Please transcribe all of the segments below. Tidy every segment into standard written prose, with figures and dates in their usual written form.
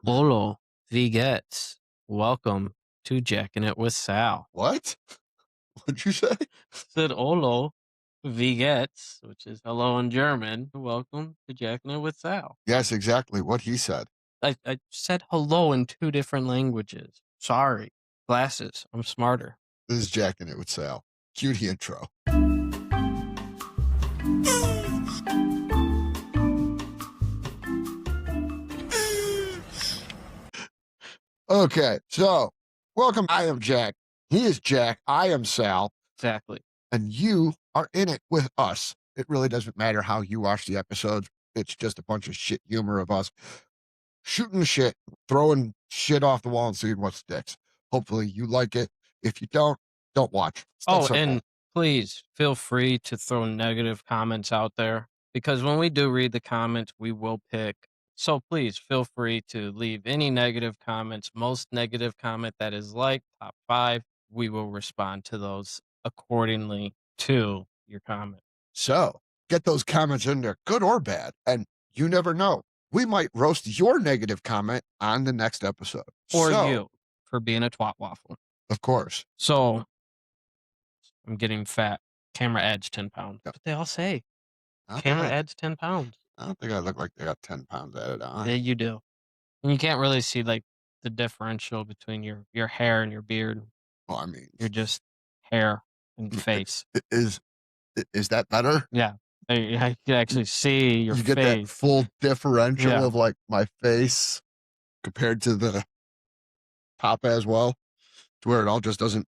Olo, Vigets, welcome to Jak'n It with Sal. What? What'd you say? Said Olo, Vigets, which is hello in German. Welcome to Jak'n It with Sal. Yes, exactly what he said. I said hello in two different languages. Sorry. Glasses. I'm smarter. This is Jak'n It with Sal. Cue the intro. Okay, so welcome. I am Jack. He is Jack. I am Sal. Exactly. And you are in it with us. It really doesn't matter how you watch the episodes. It's just a bunch of shit humor of us shooting shit, throwing shit off the wall and seeing what sticks. Hopefully you like it. If you don't watch. It's that Oh, simple. and please feel free to throw negative comments out there because when we do read the comments, we will pick. So please feel free to leave any negative comments. Most negative comment that is like top 5, we will respond to those accordingly to your comment. So get those comments in there, good or bad. And you never know. We might roast your negative comment on the next episode. Or So, you for being a twat waffle. of course. So I'm getting fat. Camera adds 10 pounds. Yep. But they all say I don't, camera think adds 10 pounds. I don't think I look like they got 10 pounds added on. Yeah, you do. And you can't really see like the differential between your hair and your beard. Well, I mean, You're just hair and face. is that better? Yeah. You can actually see your You get that face. full differential Yeah. of like my face compared to the top as well, to where it all just doesn't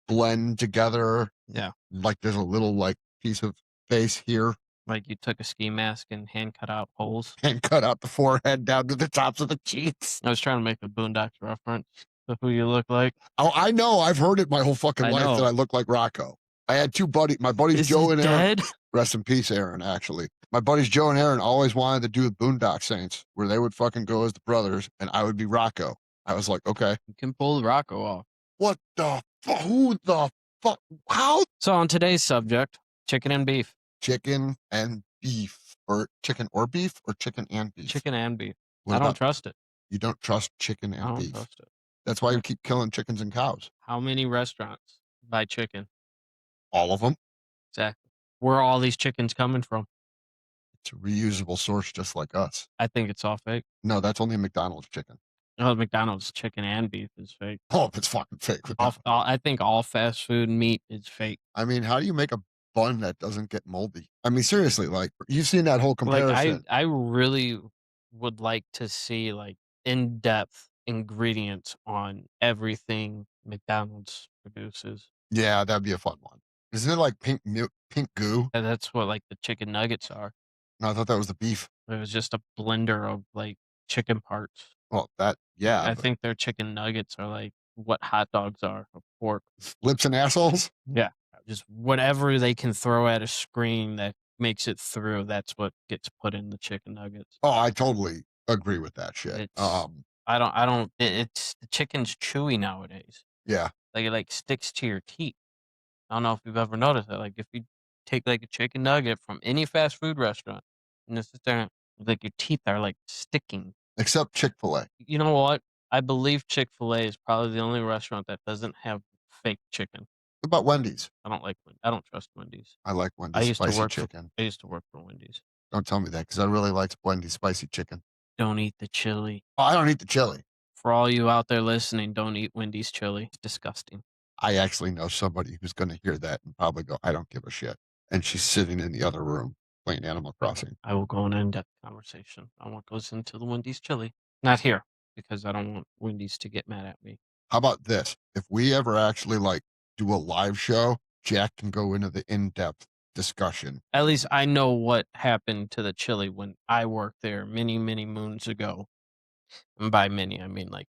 blend together. Yeah. Like there's a little like piece of face here Like you took a ski mask and hand cut out holes. and cut out the forehead down to the tops of the cheeks. I was trying to make a Boondocks reference of who you look like. Oh, I know. I've heard it my whole fucking I life know. that I look like Rocco. I had two buddies, my buddies Is Joe he and Aaron. dead? Rest in peace, Aaron, actually. My buddies Joe and Aaron always wanted to do the Boondock Saints, where they would fucking go as the brothers and I would be Rocco. I was like, okay. You can pull Rocco off. What the fuck? Who the fuck? How? So on today's subject, chicken and beef. Chicken and beef. Or chicken or beef or chicken and beef? Chicken and beef. What I don't about, trust it. you don't trust chicken I and don't beef? trust it. That's why you keep killing chickens and cows. How many restaurants buy chicken? All of them. Exactly. Where are all these chickens coming from? It's a reusable source just like us. I think it's all fake. No, that's only McDonald's chicken. No, McDonald's chicken and beef is fake. Oh, it's fucking fake. I think all fast food meat is fake. I mean, how do you make a bun that doesn't get moldy? I mean, seriously, like you've seen that whole comparison. Like I really would like to see like in-depth ingredients on everything McDonald's produces. Yeah, that'd be a fun one. Isn't it like pink goo? And that's what like the chicken nuggets are. No, I thought that was the beef. It was just a blender of like chicken parts. Well, that, yeah. I think their chicken nuggets are like what hot dogs are of pork. Lips and assholes? Yeah. Just whatever they can throw at a screen that makes it through, that's what gets put in the chicken nuggets. Oh, I totally agree with that shit. It's it's the chicken's chewy nowadays. Yeah. Like it like sticks to your teeth. I don't know if you've ever noticed that. Like if you take like a chicken nugget from any fast food restaurant and it's there, like your teeth are like sticking. Except Chick-fil-A. You know what? I believe Chick-fil-A is probably the only restaurant that doesn't have fake chicken. What about Wendy's? I don't trust Wendy's. I like I Wendy's used to spicy work chicken. I used to work for Wendy's. Don't tell me that because I really like Wendy's spicy chicken. Don't eat the chili. Oh, I don't eat the chili. For all you out there listening, don't eat Wendy's chili. It's disgusting. I actually know somebody who's going to hear that and probably go, I don't give a shit. And she's sitting in the other room playing Animal Crossing. I will go on an in-depth conversation. I won't go listen to the Wendy's chili. Not here, because I don't want Wendy's to get mad at me. How about this? If we ever actually like do a live show, Jack can go into the in-depth discussion. At least I know what happened to the chili when I worked there many, many moons ago. And by many, I mean like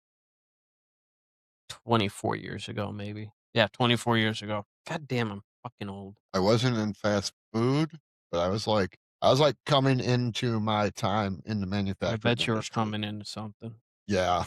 24 years ago, maybe. Yeah, 24 years ago. God damn, I'm fucking old. I wasn't in fast food, but I was like coming into my time in the manufacturing I bet you were industry. coming into something. Yeah,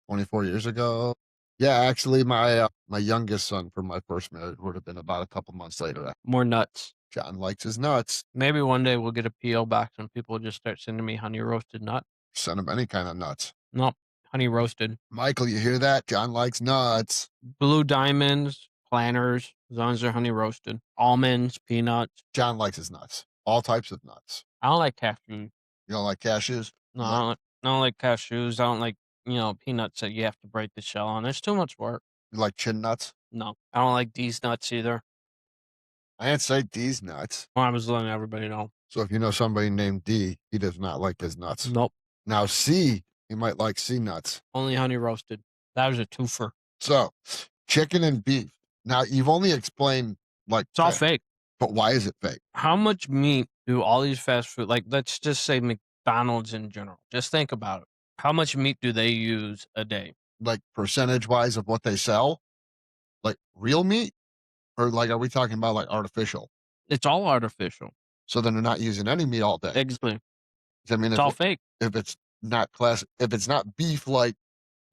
24 years ago. Yeah, actually, my youngest son from my first marriage would have been about a couple months later. More nuts. John likes his nuts. Maybe one day we'll get a P.O. box and people will just start sending me honey roasted nut. Send him any kind of nuts. Nope. honey roasted. Michael, you hear that? John likes nuts. Blue diamonds, planters, as long as they're honey roasted. Almonds, peanuts. John likes his nuts. All types of nuts. I don't like cashews. You don't like cashews? No, You like I don't like cashews. I don't like, peanuts that you have to break the shell on. It's too much work. you like chin nuts? No, I don't like these nuts either. I didn't say D's nuts. Well, I'm just letting everybody know. So if you know somebody named D, he does not like his nuts. Nope, Now C, he might like C nuts. only honey roasted. That was a twofer. So chicken and beef. Now you've only explained like It's all fake. but why is it fake? How much meat do all these fast food, like, let's just say McDonald's in general, just think about it. How much meat do they use a day? Like percentage wise of what they sell? Like real meat? Or like are we talking about like artificial? It's all artificial. So then they're not using any meat all day. Exactly. I mean, It's all fake. if it's not class, if it's not beef, like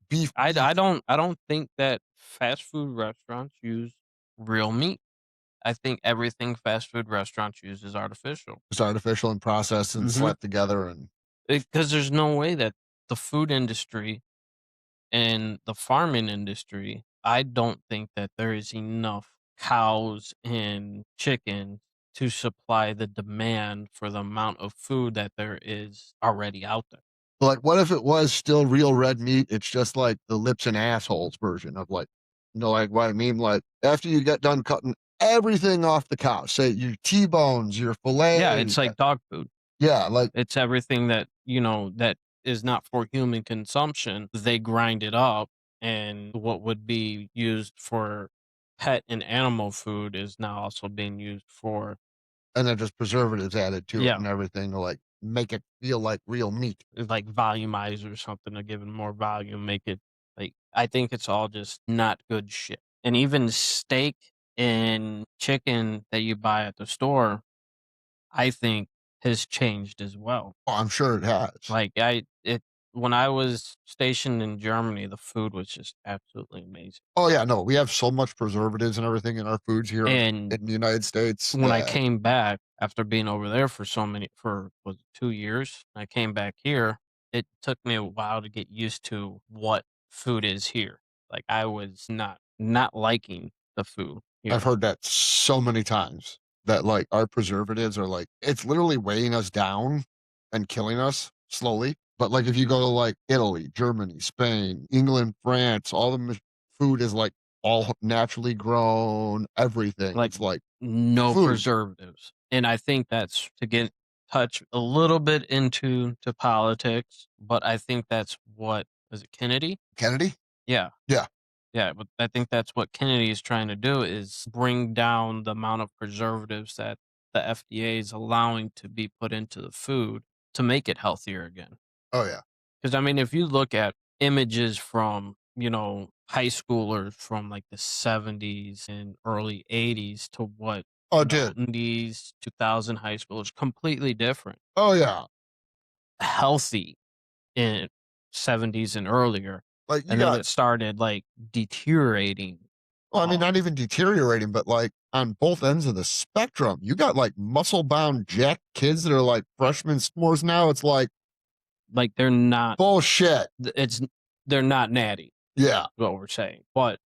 beef, I don't think that fast food restaurants use real meat. I think everything fast food restaurants use is artificial. it's artificial and processed and Mhm. slapped together, and Because there's no way that the food industry and the farming industry, I don't think that there is enough cows and chickens to supply the demand for the amount of food that there is already out there. like, what if it was still real red meat? It's just like the lips and assholes version of like, like what I mean. Like after you get done cutting everything off the cow, say your T-bones, your Yeah, fillet, it's like dog food. yeah, like It's everything that, that is not for human consumption. They grind it up, and what would be used for pet and animal food is now also being used for, and then just preservatives added to it yeah, and everything to like make it feel like real meat. like volumize or something to give it more volume, make it like, I think it's all just not good shit. And even steak and chicken that you buy at the store, I think has changed as well. Oh, I'm sure it has. Like when I was stationed in Germany, the food was just absolutely amazing. Oh yeah, no, we have so much preservatives and everything in our foods here And in the United States when I that came back after being over there for was it 2 years, I came back here. It took me a while to get used to what food is here. Like I was not liking the food I've here. heard that so many times that like our preservatives are like it's literally weighing us down and killing us slowly. But like if you go to like Italy, Germany, Spain, England, France, all the food is like all naturally grown, everything. Like It's like no food. preservatives. And I think that's to get touch a little bit into to politics, but I think that's what is it Kennedy? Kennedy? Yeah. Yeah. Yeah, but I think that's what Kennedy is trying to do is bring down the amount of preservatives that the FDA is allowing to be put into the food to make it healthier again. Oh yeah. Because I mean, if you look at images from, high schoolers from like the 70s and early 80s to what, Oh dude. 90s, 2000 high schoolers, completely different. Oh yeah. Healthy in 70s and earlier. Like you And then got it started like deteriorating. well, I mean, Oh, not even deteriorating, but like on both ends of the spectrum. You got like muscle bound jack kids that are like freshman sophomores now. It's like like they're not, bullshit. it's, they're not natty, is Yeah. what we're saying. But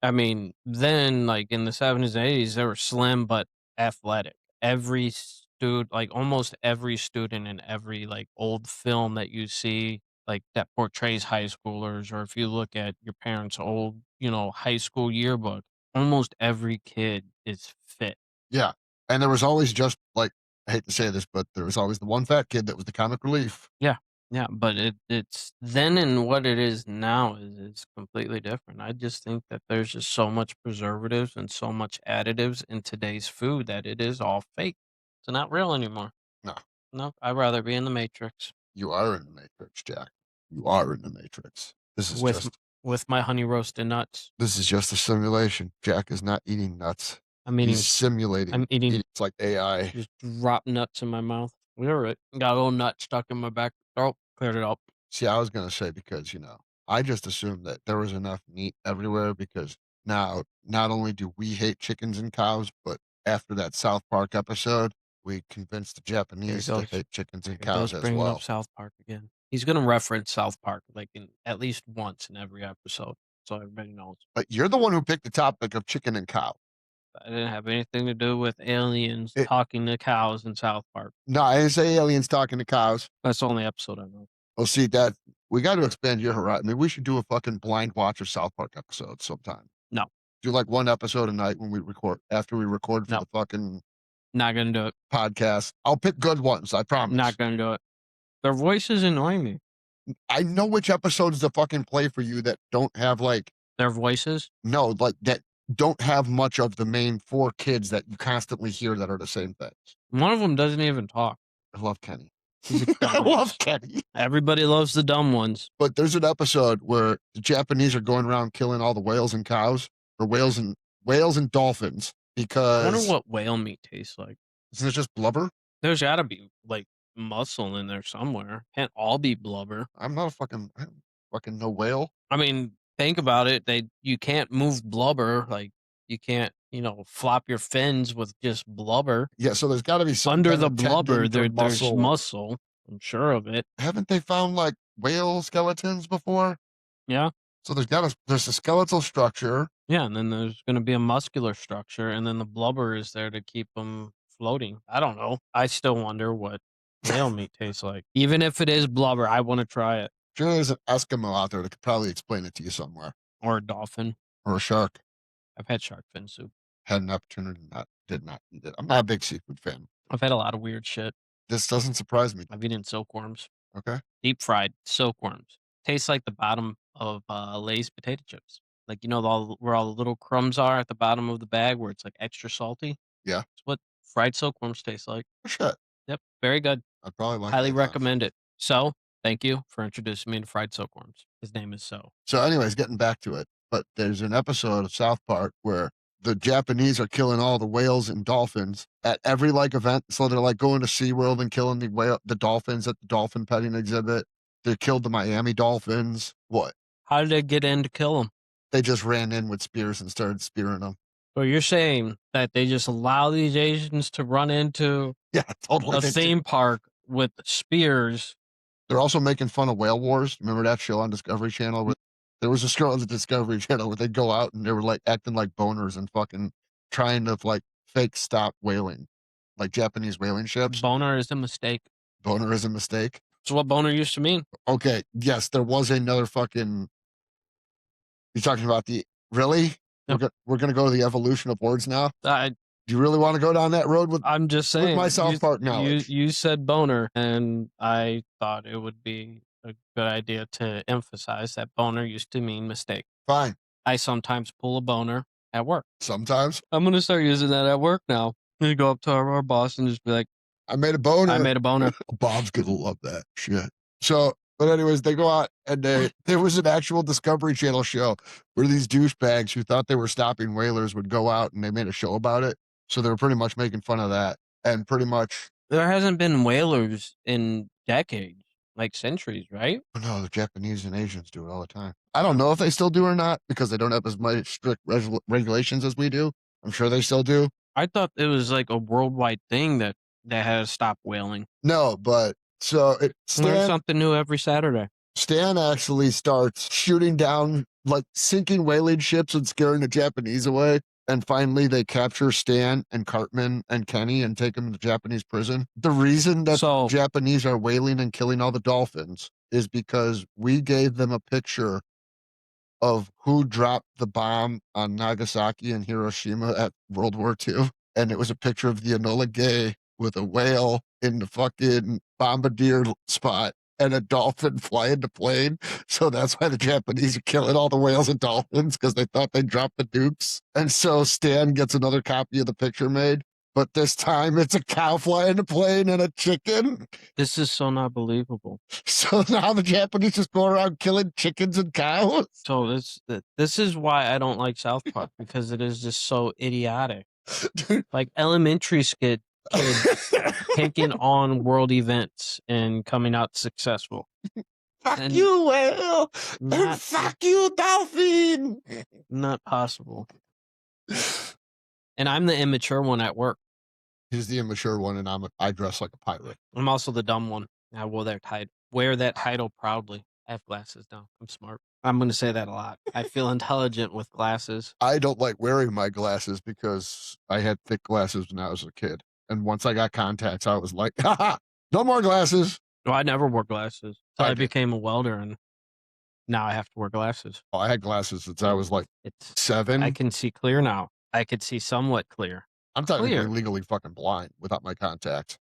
I mean, then like in the 70s and 80s, they were slim but athletic. Every student, like almost every student in every like old film that you see, like that portrays high schoolers, or if you look at your parents' old, high school yearbook, almost every kid is fit. Yeah. And there was always just like, I hate to say this, but there was always the one fat kid that was the comic relief. Yeah. Yeah. But it's then and what it is now is completely different. I just think that there's just so much preservatives and so much additives in today's food that it is all fake. It's not real anymore. No, No, I'd rather be in the Matrix you are in the Matrix, Jack. You are in the Matrix. with with my honey roasted nuts. This is just a simulation. Jack is not eating nuts. I'm He's eating simulating I'm eating eating. It's like AI. just drop nuts in my mouth. You're right. Got a little nut stuck in my back throat. Cleared it up. See, I was gonna say because, I just assumed that there was enough meat everywhere because now not only do we hate chickens and cows, but after that South Park episode, we convinced the Here he Japanese to goes. hate chickens Here and he cows goes as bringing up well. South Park again. He's gonna reference South Park, like, in at least once in every episode, so everybody knows. But you're the one who picked the topic of chicken and cow. I didn't have anything to do with aliens It talking to cows in South Park. No, I didn't say aliens talking to cows. That's the only episode I know. Well, see that we got to expand your horizon. Maybe we should do a fucking blind watch of South Park episodes sometime. No, Do like one episode a night when we record after we record for no, the fucking not gonna do it. podcast. I'll pick good ones, I promise. Not gonna do it. Their voices annoy me. I know which episodes to fucking play for you that don't have like Their voices? no, like that don't have much of the main four kids that you constantly hear that are the same things. One of them doesn't even talk. I love Kenny. He's a I love dumbass. Kenny. Everybody loves the dumb ones. But there's an episode where the Japanese are going around killing all the whales and cows, or whales and dolphins I wonder because what whale meat tastes like. isn't it just blubber? There's gotta be, like, muscle in there somewhere. Can't all be blubber. I don't fucking no whale. I mean, think about it. You can't move blubber. Like, you can't, flop your fins with just blubber. Yeah, so there's got to be some Under kind the of blubber, tendons or there's muscle. muscle. I'm sure of it. Haven't they found like whale skeletons before? Yeah. So there's a skeletal structure. Yeah. And then there's going to be a muscular structure. And then the blubber is there to keep them floating. I don't know. I still wonder what whale meat tastes like. Even if it is blubber, I want to try it. Sure, there's an Eskimo out there that could probably explain it to you somewhere, Or a dolphin. or a shark. I've had shark fin soup. Had an opportunity, did not eat it. I'm not a big seafood fan. I've had a lot of weird shit. This doesn't surprise me. I've eaten silkworms. Okay. Deep fried silkworms. Tastes like the bottom of Lay's potato chips. Like, where all the little crumbs are at the bottom of the bag where it's like extra salty. Yeah. It's what fried silkworms taste like. Oh, shit. Yep. Very good. I'd probably like Highly that then. recommend it. So, thank you for introducing me to fried silkworms. His name is So. So, anyways, getting back to it, but there's an episode of South Park where the Japanese are killing all the whales and dolphins at every like event. So they're like going to SeaWorld and killing the dolphins at the dolphin petting exhibit. They killed the Miami Dolphins. What? How did they get in to kill him? They just ran in with spears and started spearing them. So you're saying that they just allow these Asians to run into Yeah, totally. a theme park with spears? They're also making fun of whale wars. Remember that show on Discovery Channel? Where there was a show on the Discovery Channel where they'd go out and they were like acting like boners and fucking trying to like fake stop whaling, like Japanese whaling ships. Boner is a mistake. Boner is a mistake. It's what boner used to mean. Okay, yes, there was another fucking. You're talking about the really? Yep. We're gonna go to the evolution of words now. I Do you really want to go down that road with I'm just saying. my South Park knowledge? You said boner, and I thought it would be a good idea to emphasize that boner used to mean mistake. Fine. I sometimes pull a boner at work. Sometimes I'm gonna start using that at work now. I'm gonna go up to our boss and just be like, I made a boner. I made a boner. Bob's gonna love that shit. So, but anyways, they go out and there was an actual Discovery Channel show where these douchebags who thought they were stopping whalers would go out and they made a show about it. So they were pretty much making fun of that and pretty much. There hasn't been whalers in decades, like centuries, right? No, the Japanese and Asians do it all the time. I don't know if they still do or not because they don't have as much strict regulations as we do. I'm sure they still do. I thought it was like a worldwide thing that had to stop whaling. No, but so Learn something new every Saturday. Stan actually starts shooting down, like sinking whaling ships and scaring the Japanese away. And finally, they capture Stan and Cartman and Kenny and take them to Japanese prison. The reason that the Japanese are whaling and killing all the dolphins is because we gave them a picture of who dropped the bomb on Nagasaki and Hiroshima at World War II. And it was a picture of the Enola Gay with a whale in the fucking bombardier spot and a dolphin flying the plane. So that's why the Japanese are killing all the whales and dolphins because they thought they dropped the nukes. And so Stan gets another copy of the picture made. But this time it's a cow flying the plane and a chicken. This is so not believable. So now the Japanese just go around killing chickens and cows. So this is why I don't like South Park, because it is just so idiotic. Like elementary kids taking on world events and coming out successful. Fuck you, whale! And fuck you, dolphin! Not possible. And I'm the immature one at work. He's the immature one, and I dress like a pirate. I'm also the dumb one. I wore their tied. Wear that title proudly. I have glasses now. I'm smart. I'm gonna say that a lot. I feel intelligent with glasses. I don't like wearing my glasses because I had thick glasses when I was a kid. And once I got contacts, I was like, haha, no more glasses. Well, I never wore glasses till I I did. became a welder, and now I have to wear glasses. Oh, I had glasses since I was like It's I 7. can see clear now. I could see somewhat clear. I'm technically Clear. legally fucking blind without my contacts.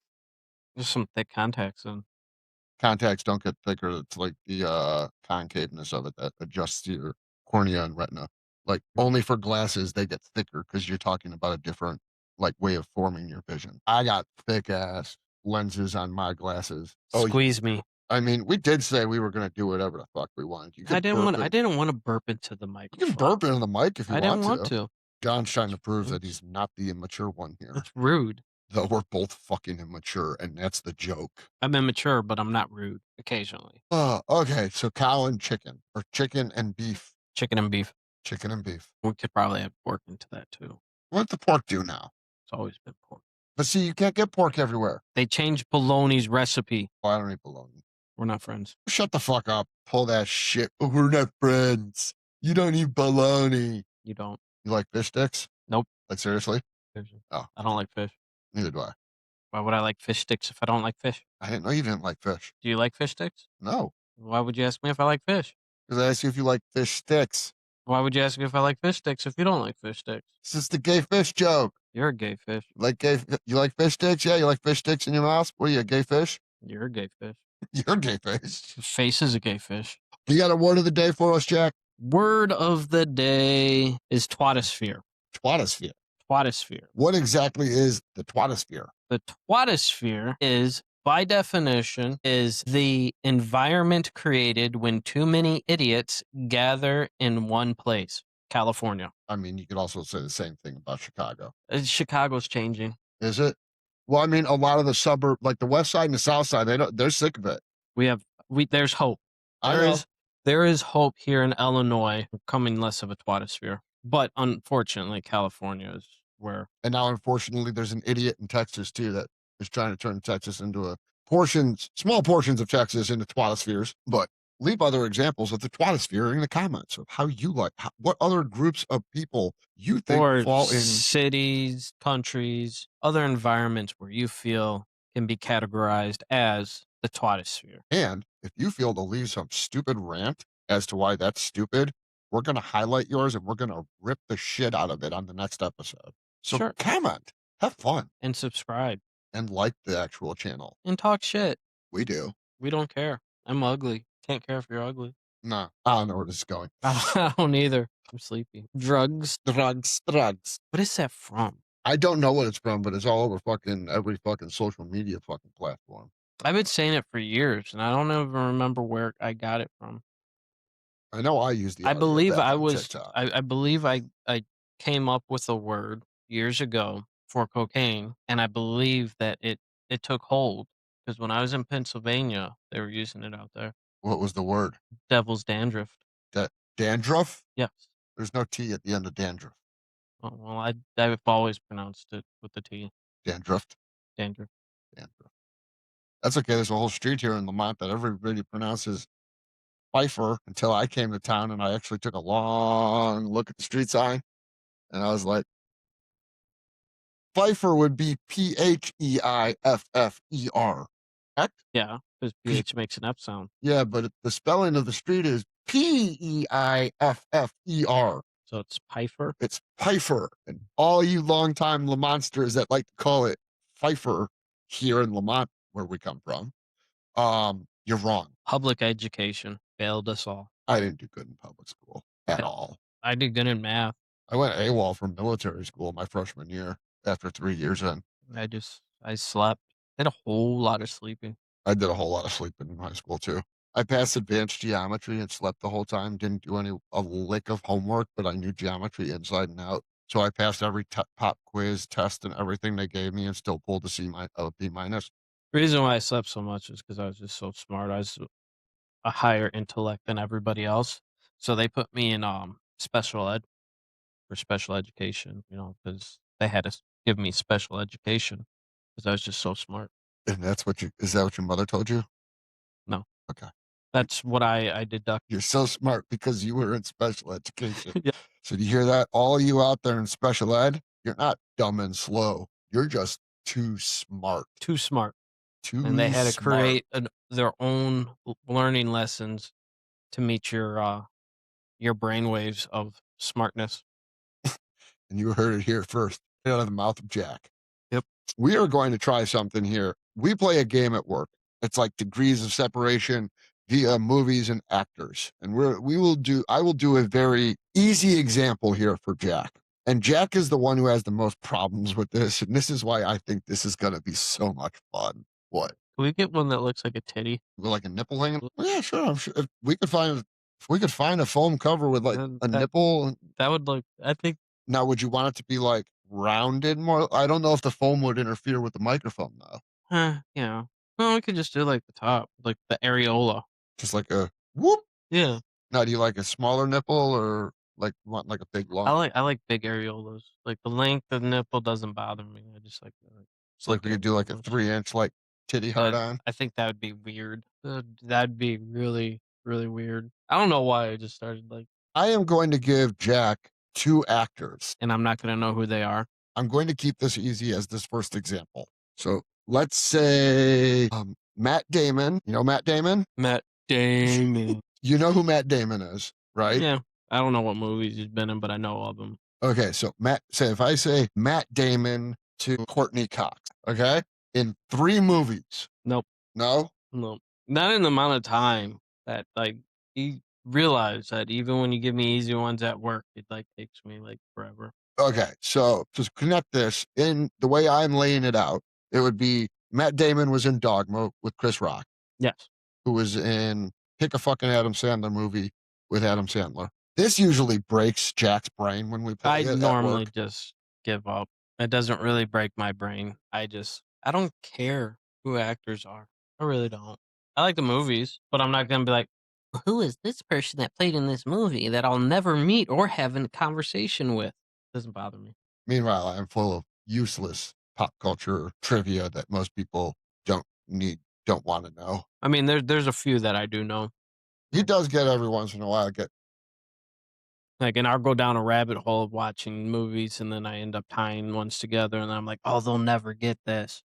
There's some thick contacts in. Contacts don't get thicker. It's like the concaveness of it that adjusts your cornea and retina. Like only for glasses they get thicker because you're talking about a different like way of forming your vision. I got thick ass lenses on my glasses. Oh, Squeeze me. I mean, we did say we were gonna do whatever the fuck we wanted. You I could didn't burp want I it. didn't wanna burp into the You can microphone. burp into the mic if you I didn't want want to. to. John's trying to prove that It's he's not the immature one here. it's rude. Though we're both fucking immature, and that's the joke. I'm immature, but I'm not rude occasionally. Okay, so cow and chicken, or chicken and beef. Chicken and beef. Chicken and beef. We could probably have pork into that too. What the pork do now? It's always been pork. But see, you can't get pork everywhere. They changed bologna's recipe. Oh, I don't eat bologna. We're not friends. Shut the fuck up. Pull that shit. Oh, we're not friends. You don't eat bologna. You don't. You like fish sticks? Nope. Like seriously? There's Oh, I don't like fish. neither do I. Why would I like fish sticks if I don't like fish? I didn't know you didn't like fish. Do you like fish sticks? No, Why would you ask me if I like fish? because I asked you if you like fish sticks. Why would you ask me if I like fish sticks if you don't like fish sticks? This is the gay fish joke. You're a gay fish. Like gay, you like fish sticks? Yeah, you like fish sticks in your mouth? What are you, a gay fish? You're a gay fish. You're a gay fish. Your face is a gay fish. You got a word of the day for us, Jack? Word of the day is twatosphere. Twatosphere. Twatosphere. What exactly is the twatosphere? The twatosphere is, by definition, is the environment created when too many idiots gather in one place. California. I mean, you could also say the same thing about Chicago. Chicago's changing. Is it? Well, I mean, a lot of the suburb, like the west side and the south side, they're sick of it. There's hope. I There know. is there is hope here in Illinois becoming less of a twatosphere. But unfortunately, California is where And now, unfortunately, there's an idiot in Texas too that is trying to turn Texas into small portions of Texas into twatospheres. But leave other examples of the twatosphere in the comments of how you like, what other groups of people you think or fall in. cities, countries, other environments where you feel can be categorized as the twatosphere. And if you feel to leave some stupid rant as to why that's stupid, we're going to highlight yours and we're going to rip the shit out of it on the next episode. So Sure. comment, have fun, And subscribe and like the actual channel. and talk shit. We do. We don't care. I'm ugly. Can't care if you're ugly. No, I don't know where this is going. I don't either. I'm sleepy. Drugs. Drugs. What is that from? I don't know what it's from, but it's all over fucking every fucking social media fucking platform. I've been saying it for years, and I don't even remember where I got it from. I know I used the I audio of believe that I from was. TikTok. I believe I came up with a word years ago for cocaine, and I believe that it took hold because when I was in Pennsylvania, they were using it out there. What was the word? Devil's dandruff. Dandruff? Yes. There's no T at the end of dandruff. Oh, well, I've always pronounced it with the T. Dandruff. Dandruff. Dandruff. That's okay. There's a whole street here in Lamont that everybody pronounces Pfeiffer until I came to town and I actually took a long look at the street sign and I was like, Pfeiffer would be Pheiffer. Correct? Yeah, because PH makes an F sound. Yeah, but the spelling of the street is Peifffer. So it's Pfeiffer. It's Pfeiffer. And all you longtime Lamontsters that like to call it Pfeiffer here in Lamont, where we come from, you're wrong. Public education failed us all. I didn't do good in public school at all. I did good in math. I went AWOL from military school my freshman year after 3 years in. I slept. Did a whole lot of sleeping. I did a whole lot of sleeping in high school too. I passed advanced geometry and slept the whole time. Didn't do a lick of homework, but I knew geometry inside and out. So I passed every pop quiz, test, and everything they gave me, and still pulled a B minus. The reason why I slept so much is because I was just so smart. I was a higher intellect than everybody else, so they put me in special ed for special education. Because they had to give me special education because I was just so smart. And is that what your mother told you? No. Okay. You That's what I deduct. you're so smart because you were in special education. Yeah, So do you hear that? All you out there in special ed, you're not dumb and slow. You're just too smart. too smart, and they Too had to smart. create their own learning lessons to meet your brainwaves of smartness. And you heard it here first, right out of the mouth of Jack. Yep. We are going to try something here. We play a game at work. It's like degrees of separation via movies and actors. And I will do a very easy example here for Jack. And Jack is the one who has the most problems with this. And this is why I think this is going to be so much fun. What? Can we get one that looks like a titty? With like a nipple hanging? Well, yeah, sure. I'm sure if we could find a foam cover with like Then a nipple. that would look. I think. Now, would you want it to be like rounded more? I don't know if the foam would interfere with the microphone though. Yeah. Well, we could just do like the top, like the areola. Just like a whoop. Yeah. Now, do you like a smaller nipple or like want like a big lump? I like big areolas. Like the length of the nipple doesn't bother me. I just like the So like big we could do like a areolas. 3 inch like titty hard But on. I think that would be weird. That'd be really, really weird. I don't know why I just started like, I am going to give Jack two actors. and I'm not gonna know who they are. I'm going to keep this easy as this first example. So let's say Matt Damon. You know Matt Damon? Matt Damon. You know who Matt Damon is, right? Yeah. I don't know what movies he's been in, but I know of him. Okay, so if I say Matt Damon to Courtney Cox, okay, in 3 movies. Nope. No? Nope. Not in the amount of time that like he realized that even when you give me easy ones at work, it like takes me like forever. Okay, so to connect this in the way I'm laying it out, it would be Matt Damon was in Dogma with Chris Rock, Yes. who was in Pick a fucking Adam Sandler movie with Adam Sandler. This usually breaks Jack's brain when we play I it at normally work. just give up. It doesn't really break my brain. I don't care who actors are. I really don't. I like the movies, but I'm not gonna be like, who is this person that played in this movie that I'll never meet or have a conversation with? Doesn't bother me. Meanwhile, I'm full of useless pop culture trivia that most people don't need, don't want to know. I mean, there's a few that I do know. He does get every once in a while get Like, and I'll go down a rabbit hole of watching movies, and then I end up tying ones together, and I'm like, oh, they'll never get this.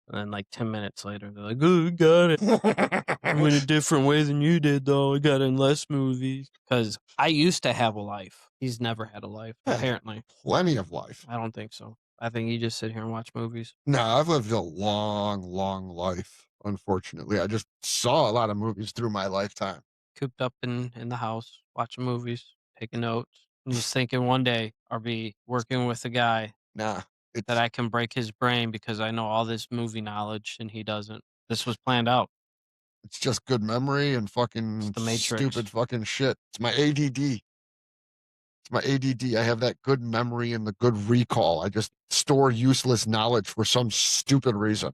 And then like 10 minutes later, they're like, oh, we got it. In a different way than you did, though. I got in less movies. Because I used to have a life. He's never had a life, apparently. plenty of life. I don't think so. I think you just sit here and watch movies. No, I've lived a long, long life. Unfortunately, I just saw a lot of movies through my lifetime. Cooped up in the house, watching movies, taking notes. I'm just thinking one day I'll be working with a guy Nah, that it's I can break his brain because I know all this movie knowledge and he doesn't. This was planned out. it's just good memory and It's fucking the stupid Matrix. fucking shit. It's my ADD. It's my ADD. I have that good memory and the good recall. I just store useless knowledge for some stupid reason.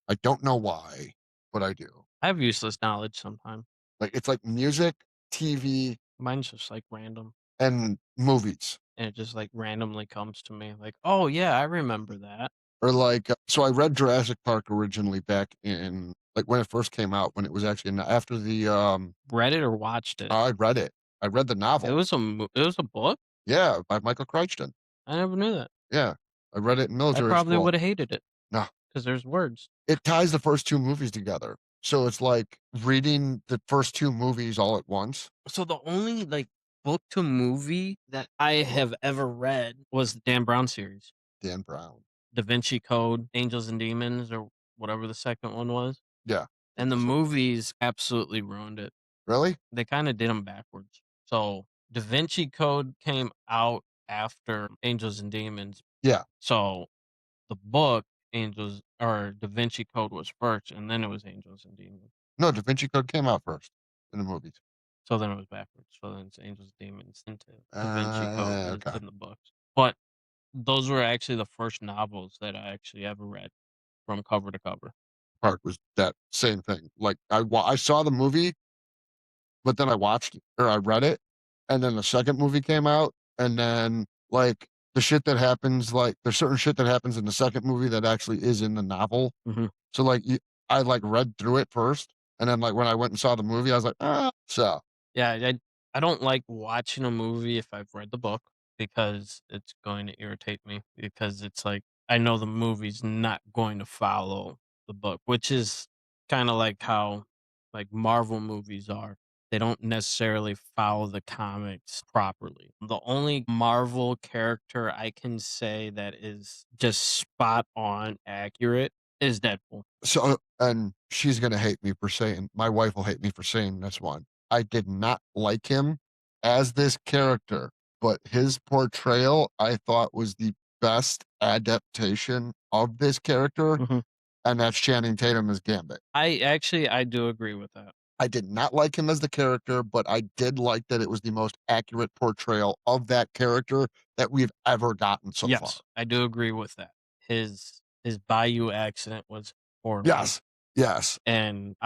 I don't know why, but I do. I have useless knowledge sometimes. Like it's like music, TV, Mine's just like random. and movies. And it just like randomly comes to me like, oh yeah, I remember that. Or like, so I read Jurassic Park originally back in like when it first came out, when it was actually after the Read it or watched it. I read it. I read the It novel. was it was a book. Yeah, by Michael Crichton. I never knew that. Yeah, I read it in I military probably school. would have hated it No, because there's words. it ties the first 2 movies together. So it's like reading the first 2 movies all at once. So the only like book to movie that I have ever read was the Dan Brown series, Dan Brown. Da Vinci Code, Angels and Demons, or whatever the second one was. Yeah. I And the think so. movies absolutely ruined it. Really? They kind of did them backwards. So Da Vinci Code came out after Angels and Demons. Yeah. So the book Angels or Da Vinci Code was first, and then it was Angels and Demons. No, Da Vinci Code came out first in the movies. So then it was backwards. So then it's Angels, Demons into Da Vinci Code Okay. in the books. But those were actually the first novels that I actually ever read from cover to cover. Part was that same thing. Like I saw the movie, but then I watched or I read it, and then the second movie came out, and then like the shit that happens, like there's certain shit that happens in the second movie that actually is in the novel. Mhm. So like I like read through it first, And then, like, when I went and saw the movie, I was like, "Ah." So, Yeah, I don't like watching a movie if I've read the book because it's going to irritate me because it's like I know the movie's not going to follow the book, which is kind of like how like Marvel movies are. They don't necessarily follow the comics properly. The only Marvel character I can say that is just spot on accurate is Deadpool. and she's gonna hate me for saying my wife will hate me for saying this one. I did not like him as this character, but his portrayal I thought was the best adaptation of this character, Mhm. and that's Channing Tatum as Gambit. I do agree with that. I did not like him as the character, but I did like that it was the most accurate portrayal of that character that we've ever gotten so far. Yes, I do agree with that. His Bayou accent was horrible, Yes. Yes. and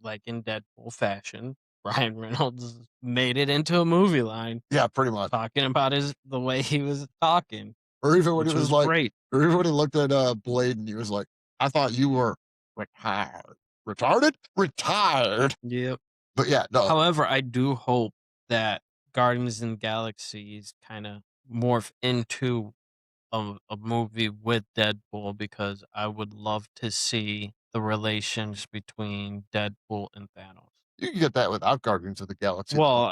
like in Deadpool fashion, Ryan Reynolds made it into a movie line Yeah, pretty much. talking about his the way he was talking, Or even when he which was was like great. or even when he looked at, Blade and he was like, "I thought you were retired." Retarded? Retired. Yep. But yeah, no, However, I do hope that Guardians and Galaxies kinda morph into a movie with Deadpool because I would love to see the relations between Deadpool and Thanos. you can get that without Guardians of the Galaxy, though.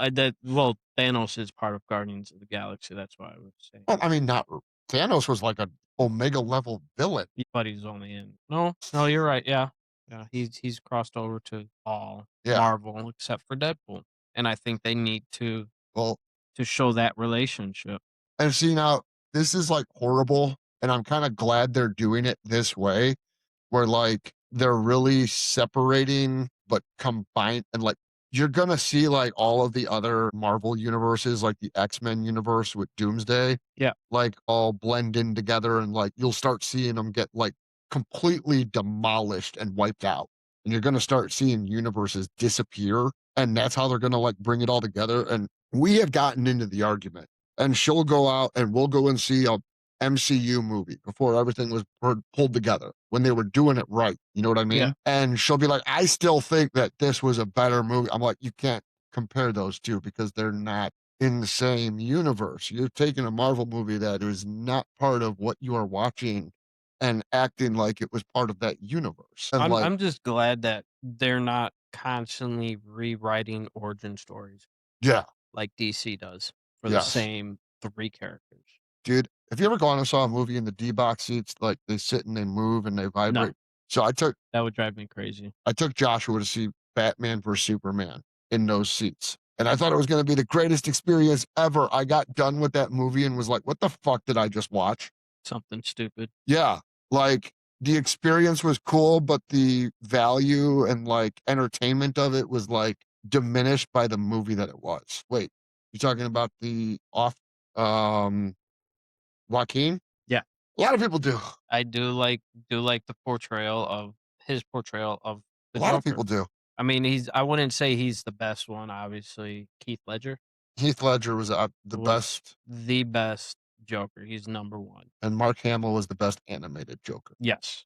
Thanos is part of Guardians of the Galaxy, that's why I would say. Well, I mean, not Thanos was like an Omega level villain. But he's only in no, you're right, yeah. Yeah, he's crossed over to all Yeah. Marvel except for Deadpool, and I think they need Well, to show that relationship. and see now, this is, like, horrible, and I'm kinda glad they're doing it this way, where, like, they're really separating, but combine and, like, you're gonna see, like, all of the other Marvel universes, like the X-Men universe with Doomsday, Yeah, like, all blend in together, and, like, you'll start seeing them get, like, completely demolished and wiped out, and you're gonna start seeing universes disappear, and that's how they're gonna, like, bring it all together, and we have gotten into the argument, and she'll go out and we'll go and see a MCU movie before everything was pulled together when they were doing it right. You know what I yeah. mean? And she'll be like, I still think that this was a better movie. I'm like, you can't compare those two because they're not in the same universe. You're taking a Marvel movie that is not part of what you are watching and acting like it was part of that universe. And like, I'm just glad that they're not constantly rewriting origin stories yeah, like DC does for the yes. same 3 characters. Dude, have you ever gone and saw a movie in the D box seats? Like they sit and they move and they No, vibrate. So that would drive me crazy. I took Joshua to see Batman vs Superman in those seats. And I thought it was going to be the greatest experience ever. I got done with that movie and was like, what the fuck did I just watch? Something stupid. Yeah. Like the experience was cool, but the value and like entertainment of it was like diminished by the movie that it was. Wait, you're talking about the off um Joaquin? Yeah, A lot of people do. I do like the portrayal of his portrayal of A the lot of Joker. people do. I mean, I wouldn't say he's the best one, obviously. Keith Ledger Heath Ledger was the was best, the best Joker. He's number 1. and Mark Hamill was the best animated Joker. Yes.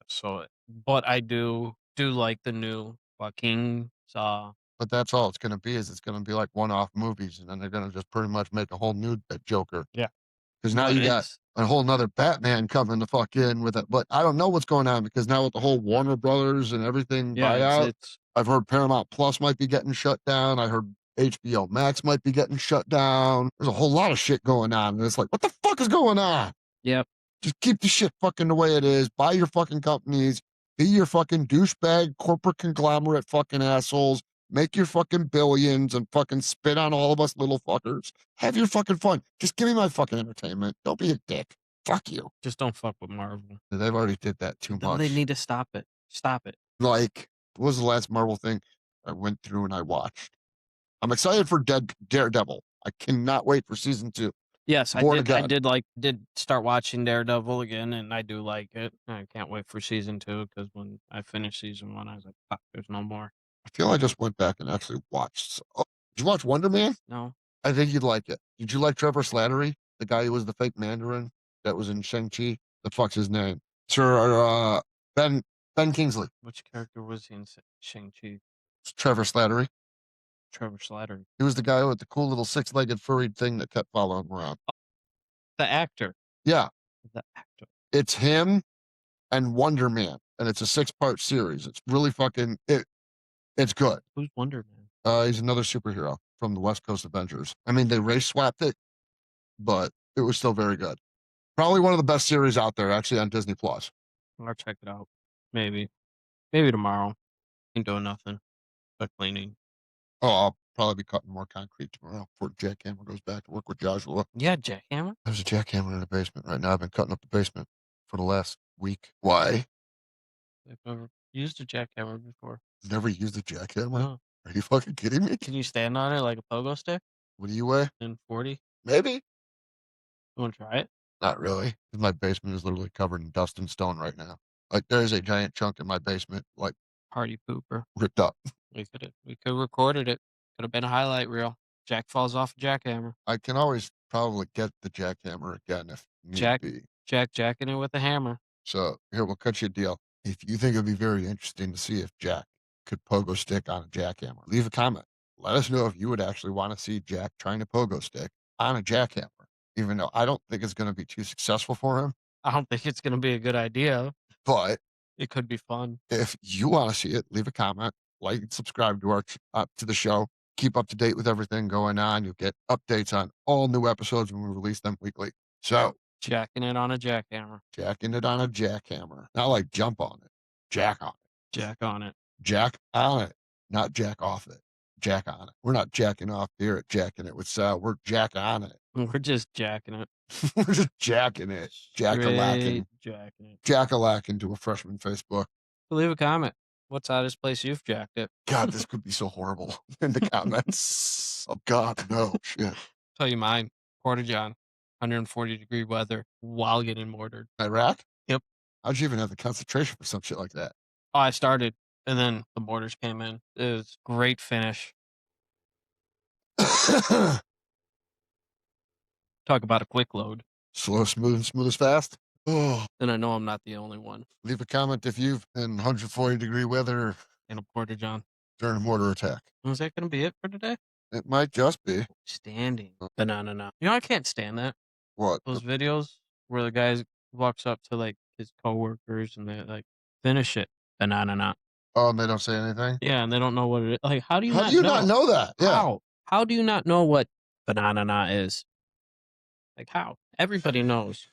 But I do like the new Joaquin But that's all it's gonna be is it's gonna be like one-off movies, and then they're gonna just pretty much make a whole new Joker. Yeah. Because now But you got it's a whole 'nother Batman coming the fuck in with it, but I don't know what's going on because now with the whole Warner Brothers and everything yeah, buyout, it's I've heard Paramount Plus might be getting shut down, I heard HBO Max might be getting shut down. There's a whole lot of shit going on, and it's like, "What the fuck is going on?" yep. Just keep the shit fucking the way it is. Buy your fucking companies. Be your fucking douchebag corporate conglomerate fucking assholes. Make your fucking billions and fucking spit on all of us little fuckers. Have your fucking fun. Just give me my fucking entertainment. Don't be a dick. Fuck you. Just don't fuck with Marvel. They've already did that too No, they much. need to stop it. Stop it. Like, what was the last Marvel thing I went through and I watched? I'm excited for Daredevil. I cannot wait for season 2. Yes, Born I Again. did start watching Daredevil again, and I do like it. I can't wait for season 2 because when I finished season 1, I was like, "Fuck, there's no more." I feel I just went back and actually watched. Oh, did you watch Wonder Man? No, I think you'd like it. Did you like Trevor Slattery, the guy who was the fake Mandarin that was in Shang-Chi? The fuck's his name? Sir, Ben Kingsley. which character was he in Shang-Chi? Trevor Slattery. Trevor Slattery. He was the guy with the cool little six-legged furry thing that kept following him around. The actor. Yeah, The actor. it's him and Wonder Man, and it's a six-part series. It's really fucking it's good. Who's Wonder Man? He's another superhero from the West Coast Avengers. I mean, they race swapped it, but it was still very good. Probably one of the best series out there, actually, on Disney Plus. I'll check it out. Maybe. Maybe tomorrow. Ain't doing nothing but cleaning. Oh, I'll probably be cutting more concrete tomorrow before Jackhammer goes back to work with Joshua. Yeah, jackhammer. There's a jackhammer in the basement right now. I've been cutting up the basement for the last week. Why? I've never used a jackhammer before. Never used a jackhammer? No. Are you fucking kidding me? Can you stand on it like a pogo stick What do you weigh? in 40? You Maybe. want to try it? Not really. 'Cause my basement is literally covered in dust and stone right now. Like there's a giant chunk in my basement, like Party pooper. ripped up. We could recorded it. Could have been a highlight reel. Jack falls off a jackhammer. I can always probably get the jackhammer again if need Jack be. jacking it with a hammer. So here, we'll cut you a deal. If you think it'd be very interesting to see if Jack could pogo stick on a jackhammer, leave a comment. Let us know if you would actually want to see Jack trying to pogo stick on a jackhammer. Even though I don't think it's going to be too successful for him, I don't think it's gonna be a good idea. but It could be fun. if you want to see it, leave a comment, like and subscribe to our to the show. Keep up to date with everything going on. You'll get updates on all new episodes when we release them weekly. So, Jacking it on a jackhammer. jacking it on a jackhammer, not like jump on it, jack on it, Jack on it. jack on it, not jack off it, jack on it. We're not jacking off here at Jacking It with Sal. We're jack on it. We're just jacking it. We're just jacking it, jack-a-lacking, Straight jacking it. jack-a-lacking to a freshman Facebook. Leave a comment. What's the hottest place you've jacked it? God, this could be so horrible in the comments. Oh God, no shit. Tell you mine. Porta John. 140-degree weather while getting mortared. Iraq? Yep. How'd you even have the concentration for some shit like that? Oh, I started, and then the mortars came in. It was great finish. Talk about a quick load. Slow, smooth, and smooth as fast. Oh, And I know I'm not the only one. leave a comment if you've in 140-degree weather In a Porta John. during a mortar attack. Was that going to be it for today? It might just be. Standing. Banana nut. You know, I can't stand that. What? Those videos where the guy walks up to like his coworkers and they like finish it. Banana nut. Oh, and they don't say anything? Yeah, and they don't know what it is. Like, how do you How not do you know? not know that? Yeah. How? How do you not know what banana nut is? Like, how? Everybody knows.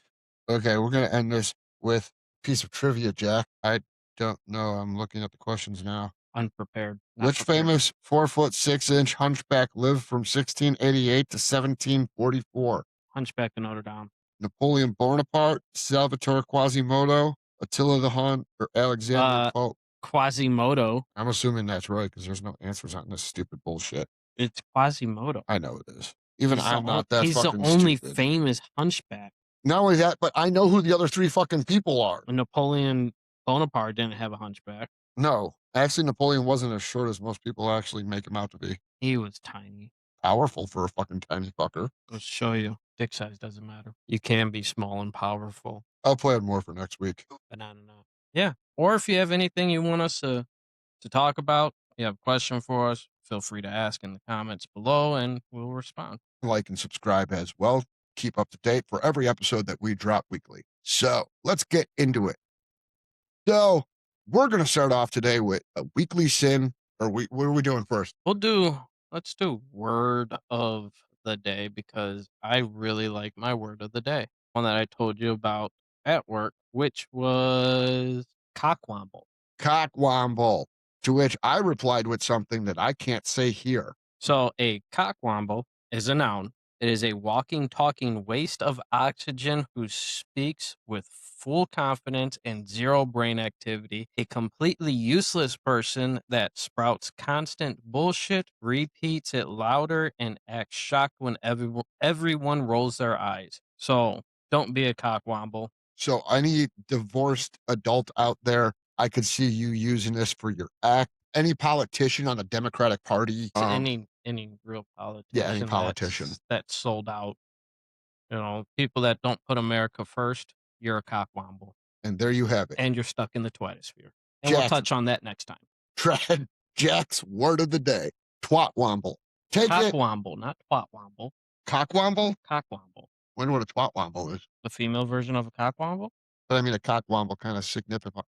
Okay, we're gonna end this with a piece of trivia, Jack. I don't know. I'm looking at the questions now. Unprepared. Not Which prepared. famous 4'6" hunchback lived from 1688 to 1744? Hunchback of Notre Dame. Napoleon Bonaparte, Salvatore Quasimodo, Attila the Hun, or Alexander Uh, Pope? Quasimodo. I'm assuming that's right because there's no answers on this stupid bullshit. It's Quasimodo. I know it is. Even He's I'm the, not that he's the fucking only stupid. famous hunchback. Not only that, but I know who the other three fucking people are. Napoleon Bonaparte didn't have a hunchback. No, actually, Napoleon wasn't as short as most people actually make him out to be. He was tiny. Powerful for a fucking tiny fucker. Let's show you. Dick size doesn't matter. You can be small and powerful. I'll plan more for next week. Banana nut. Yeah. Or if you have anything you want us to talk about, you have a question for us, feel free to ask in the comments below and we'll respond. Like and subscribe as well. Keep up to date for every episode that we drop weekly. So let's get into it. So we're going to start off today with a weekly sin. Or what are we doing first? Let's do word of the day because I really like my word of the day. One that I told you about at work, which was cockwomble. Cockwomble. To which I replied with something that I can't say here. So a cockwomble is a noun. It is a walking, talking waste of oxygen who speaks with full confidence and zero brain activity. A completely useless person that sprouts constant bullshit, repeats it louder, and acts shocked when everyone rolls their eyes. So don't be a cockwomble. So any divorced adult out there, I could see you using this for your act. Any politician on the Democratic Party. To any real politician. Yeah, any politician. That's sold out. You know, people that don't put America first, you're a cockwomble. And there you have it. And you're stuck in the twitosphere. And we'll touch on that next time. Tread Jack's word of the day. Twatwomble. Take it. Cockwomble, not twatwomble. Cockwomble? Cockwomble. Wonder what a twatwomble is. The female version of a cockwomble? But I mean, a cockwomble kind of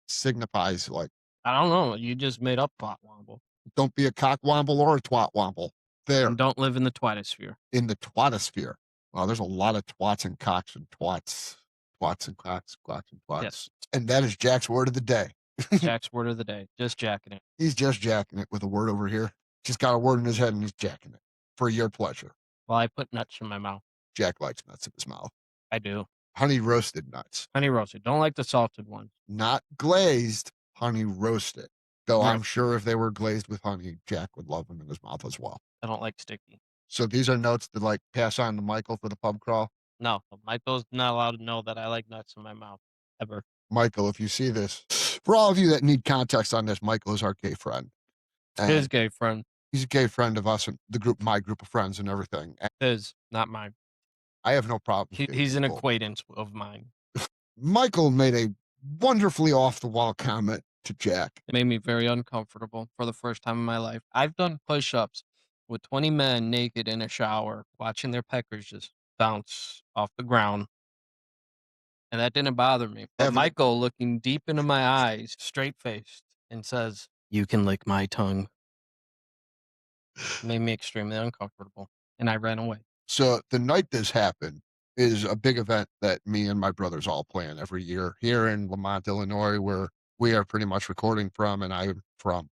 signifies like, I don't know. You just made up twatwomble. don't be a cockwomble or a twatwomble. There, And don't live in the twatosphere. in the twatosphere. Wow, there's a lot of twats and cocks and twats. Twats and cocks, quats and twats. Yes. And that is Jack's word of the day. Jack's word of the day. Just jacking it. He's just jacking it with a word over here. Just got a word in his head and he's jacking it for your pleasure. While I put nuts in my mouth. Jack likes nuts in his mouth. I do. Honey roasted nuts. Honey roasted. Don't like the salted ones. Not glazed, honey roasted. Though I'm Roasted. sure if they were glazed with honey, Jack would love them in his mouth as well. I don't like sticky. So these are notes to like pass on to Michael for the pub crawl. No, Michael's not allowed to know that I like nuts in my mouth. Ever. Michael, if you see this, for all of you that need context on this, Michael is our gay friend. His And gay friend. he's a gay friend of us and the group, my group of friends and everything. And His, not mine. I have no problem. He's an acquaintance of mine. Michael made a wonderfully off the wall comment to Jack. It made me very uncomfortable for the first time in my life. I've done push-ups with 20 men naked in a shower, watching their peckers just bounce off the ground. And that didn't bother me. But Evan- Michael, looking deep into my eyes, straight-faced, and says, "You can lick my tongue." Made me extremely uncomfortable. And I ran away. So the night this happened is a big event that me and my brothers all plan every year here in Lamont, Illinois, where we are pretty much recording from and I'm from.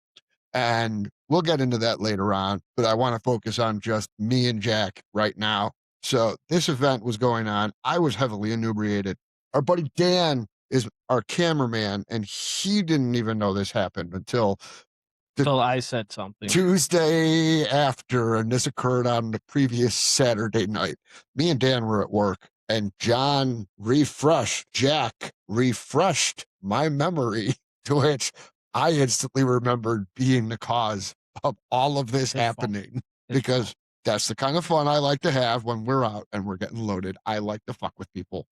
And we'll get into that later on, but I want to focus on just me and Jack right now. So this event was going on. I was heavily inebriated. Our buddy Dan is our cameraman, and he didn't even know this happened until Until I said something. Tuesday after, and this occurred on the previous Saturday night. Me and Dan were at work, and Jack refreshed my memory, to which I instantly remembered being the cause of all of this His fault. happening. His Because fault. that's the kind of fun I like to have when we're out and we're getting loaded. I like to fuck with people.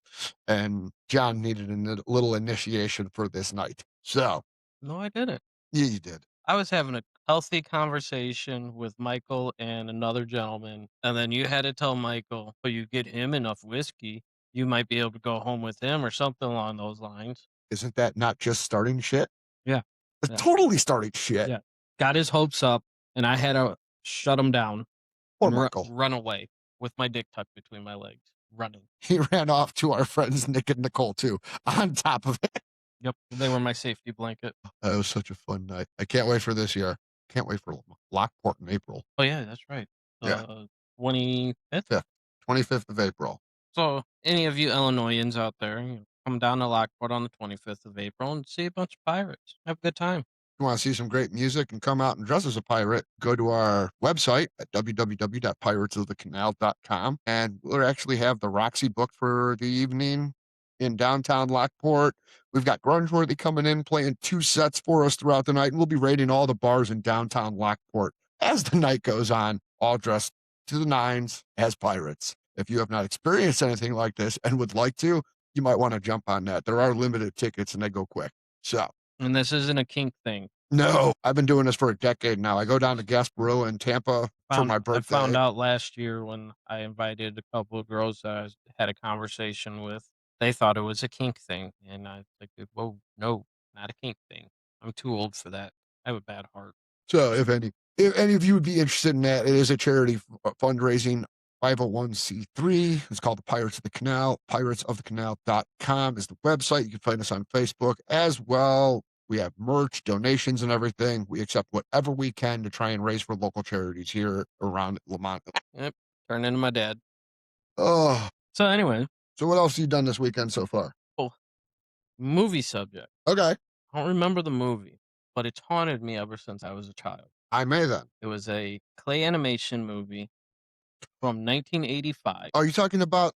And John needed a little initiation for this night. So, No, I didn't. yeah, you did. I was having a healthy conversation with Michael and another gentleman, and then you had to tell Michael, "But you get him enough whiskey, you might be able to go home with him," or something along those lines. Isn't that not just starting shit? Yeah. It's Yeah. totally starting shit. Yeah. Got his hopes up, and I had to shut him down Poor and Michael. run away with my dick tucked between my legs, running. He ran off to our friends Nick and Nicole too, on top of it. Yep, they were my safety blanket. It was such a fun night. I can't wait for this year. Can't wait for Lockport in April. Oh, yeah, that's right. Yeah. 25th? 5th, 25th of April. So, any of you Illinoisans out there, come down to Lockport on the 25th of April and see a bunch of pirates. Have a good time. If you want to see some great music and come out and dress as a pirate, go to our website at www.piratesofthecanal.com. And we'll actually have the Roxy booked for the evening in downtown Lockport. We've got Grungeworthy coming in, playing 2 sets for us throughout the night. And we'll be raiding all the bars in downtown Lockport as the night goes on, all dressed to the nines as pirates. If you have not experienced anything like this and would like to, you might want to jump on that. There are limited tickets and they go quick. So, And this isn't a kink thing. no, I've been doing this for a decade now. I go down to Gasparilla in Tampa for my I birthday. found out last year when I invited a couple of girls that I had a conversation with. They thought it was a kink thing, and I was like, "Whoa, no, not a kink thing. I'm too old for that. I have a bad heart." So if any of you would be interested in that, it is a charity fundraising 501c3. It's called the Pirates of the Canal. Piratesofthecanal.com is the website. You can find us on Facebook as well. We have merch, donations, and everything. We accept whatever we can to try and raise for local charities here around Lamont. Yep, turned into my dad. Oh, So anyway, so what else have you done this weekend so far? movie subject. Okay, I don't remember the movie, but it's haunted me ever since I was a child. I may then. It was a clay animation movie from 1985. Are you talking about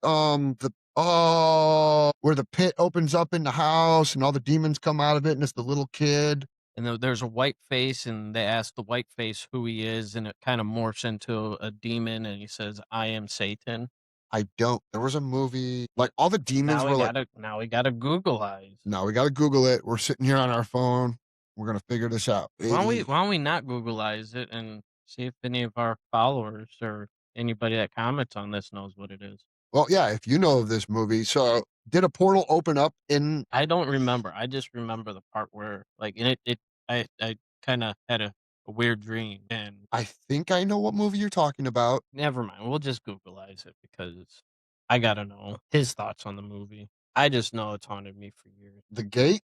where the pit opens up in the house and all the demons come out of it and it's the little kid? And there's a white face, and they ask the white face who he is, and it kind of morphs into a demon, and he says, "I am Satan." I don't. There was a movie like all the demons Now were we like. gotta now we gotta Google eyes. No, we gotta Google it. We're sitting here on our phone. We're gonna figure this out. Why don't we not Googleize it and see if any of our followers or anybody that comments on this knows what it is? Well, yeah, if you know of this movie, so did a portal open up in I don't remember. I just remember the part where, like, in it I kinda had a weird dream, and I think I know what movie you're talking about. never mind, we'll just Googleize it because I gotta know his thoughts on the movie. I just know it's haunted me for years. The Gate?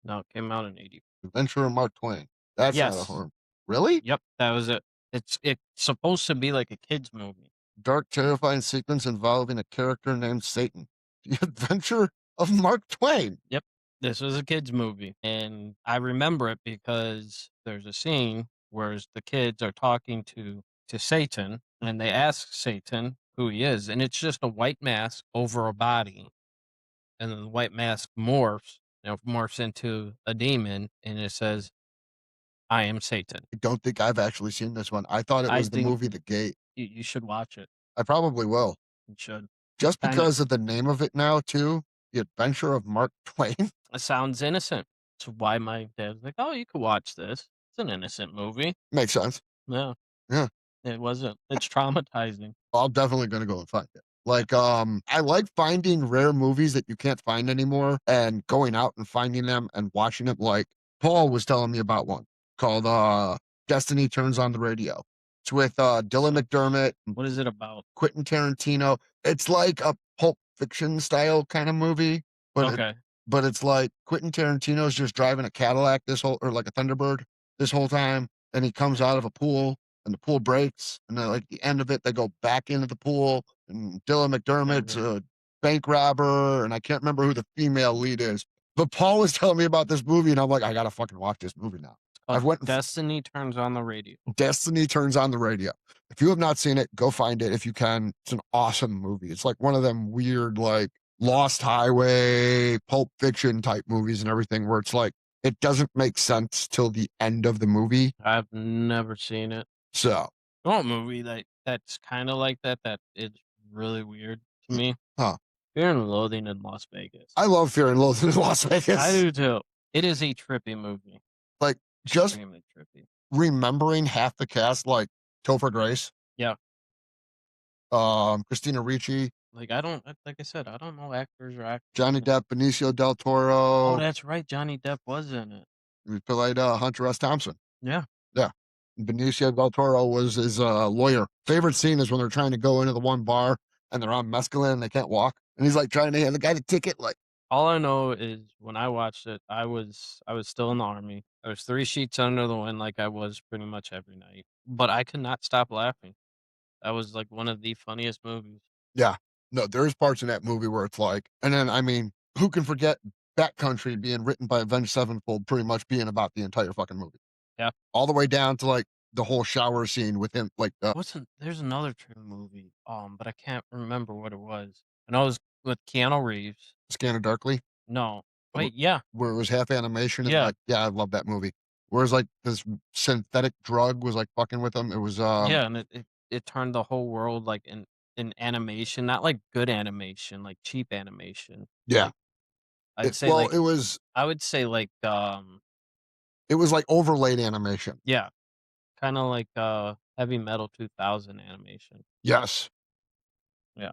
No, it came out in '80. Adventure of Mark Twain. That's not a Yes. horror. Really? Yep, that was it. It's supposed to be like a kid's movie. Dark, terrifying sequence involving a character named Satan. The Adventure of Mark Twain. Yep. This was a kid's movie, and I remember it because there's a scene where the kids are talking to Satan, and they ask Satan who he is, and it's just a white mask over a body, and then the white mask morphs into a demon, and it says, "I am Satan." I don't think I've actually seen this one. I thought it I was the think movie The Gate. you should watch it. I probably will. You should. Just Kind of because of the name of it now, too. The Adventure of Mark Twain. it sounds innocent. It's why my dad's like, "Oh, you could watch this. It's an innocent movie." Makes sense. No, Yeah. it wasn't. It's traumatizing. I'm definitely gonna go and find it. Like, I like finding rare movies that you can't find anymore and going out and finding them and watching them. Like Paul was telling me about one called Destiny Turns on the Radio. It's with Dylan McDermott and What is it about? Quentin Tarantino. It's like a Pulp Fiction style kind of movie, but Okay. it's like Quentin Tarantino's just driving a Cadillac this whole or like a Thunderbird this whole time, and he comes out of a pool and the pool breaks, and then like the end of it, they go back into the pool, and Dylan McDermott's Okay. a bank robber, and I can't remember who the female lead is. But Paul was telling me about this movie, and I'm like, I gotta fucking watch this movie now. I've Called went and Destiny Turns on the Radio. Destiny Turns on the Radio. If you have not seen it, go find it if you can. It's an awesome movie. It's like one of them weird, like Lost Highway, Pulp Fiction type movies and everything, where it's like it doesn't make sense till the end of the movie. I've never seen it. So, One movie that's kind of like that. That is really weird to me. huh. Fear and Loathing in Las Vegas. I love Fear and Loathing in Las I Vegas. do too. It is a trippy movie. Like, just Extremely trippy. remembering half the cast, like Topher Grace, Yeah. Christina Ricci, Like I don't like I said, I don't know actors or Johnny actresses. Depp, Benicio del Oh, Toro, that's right. Johnny Depp was in it. who played Hunter S. Thompson. Yeah. Yeah. Benicio del Toro was his lawyer. Favorite scene is when they're trying to go into the one bar and they're on mescaline and they can't walk. And he's like trying to hand the guy the ticket, like, All I know is when I watched it, I was still in the army. I was 3 sheets under the wind like I was pretty much every night, but I could not stop laughing. That was, like, one of the funniest movies. yeah. No, there's parts in that movie where it's like, and then I mean, who can forget Backcountry being written by Avenged Sevenfold pretty much being about the entire fucking movie. Yeah. All the way down to like the whole shower scene with him, like There's another movie, but I can't remember what it was. I know it was with Keanu Reeves. Scanner Darkly, No. wh- Wait, yeah. where it was half animation and Yeah. like, yeah, I love that movie. Whereas like this synthetic drug was like fucking with him. It was Yeah, and it turned the whole world, like, in animation, not, like, good animation, like, cheap animation. yeah. Like, I'd say, like I would say, like, It was like overlaid animation. yeah. Kinda like, Heavy Metal 2000 animation. Yes. Yeah.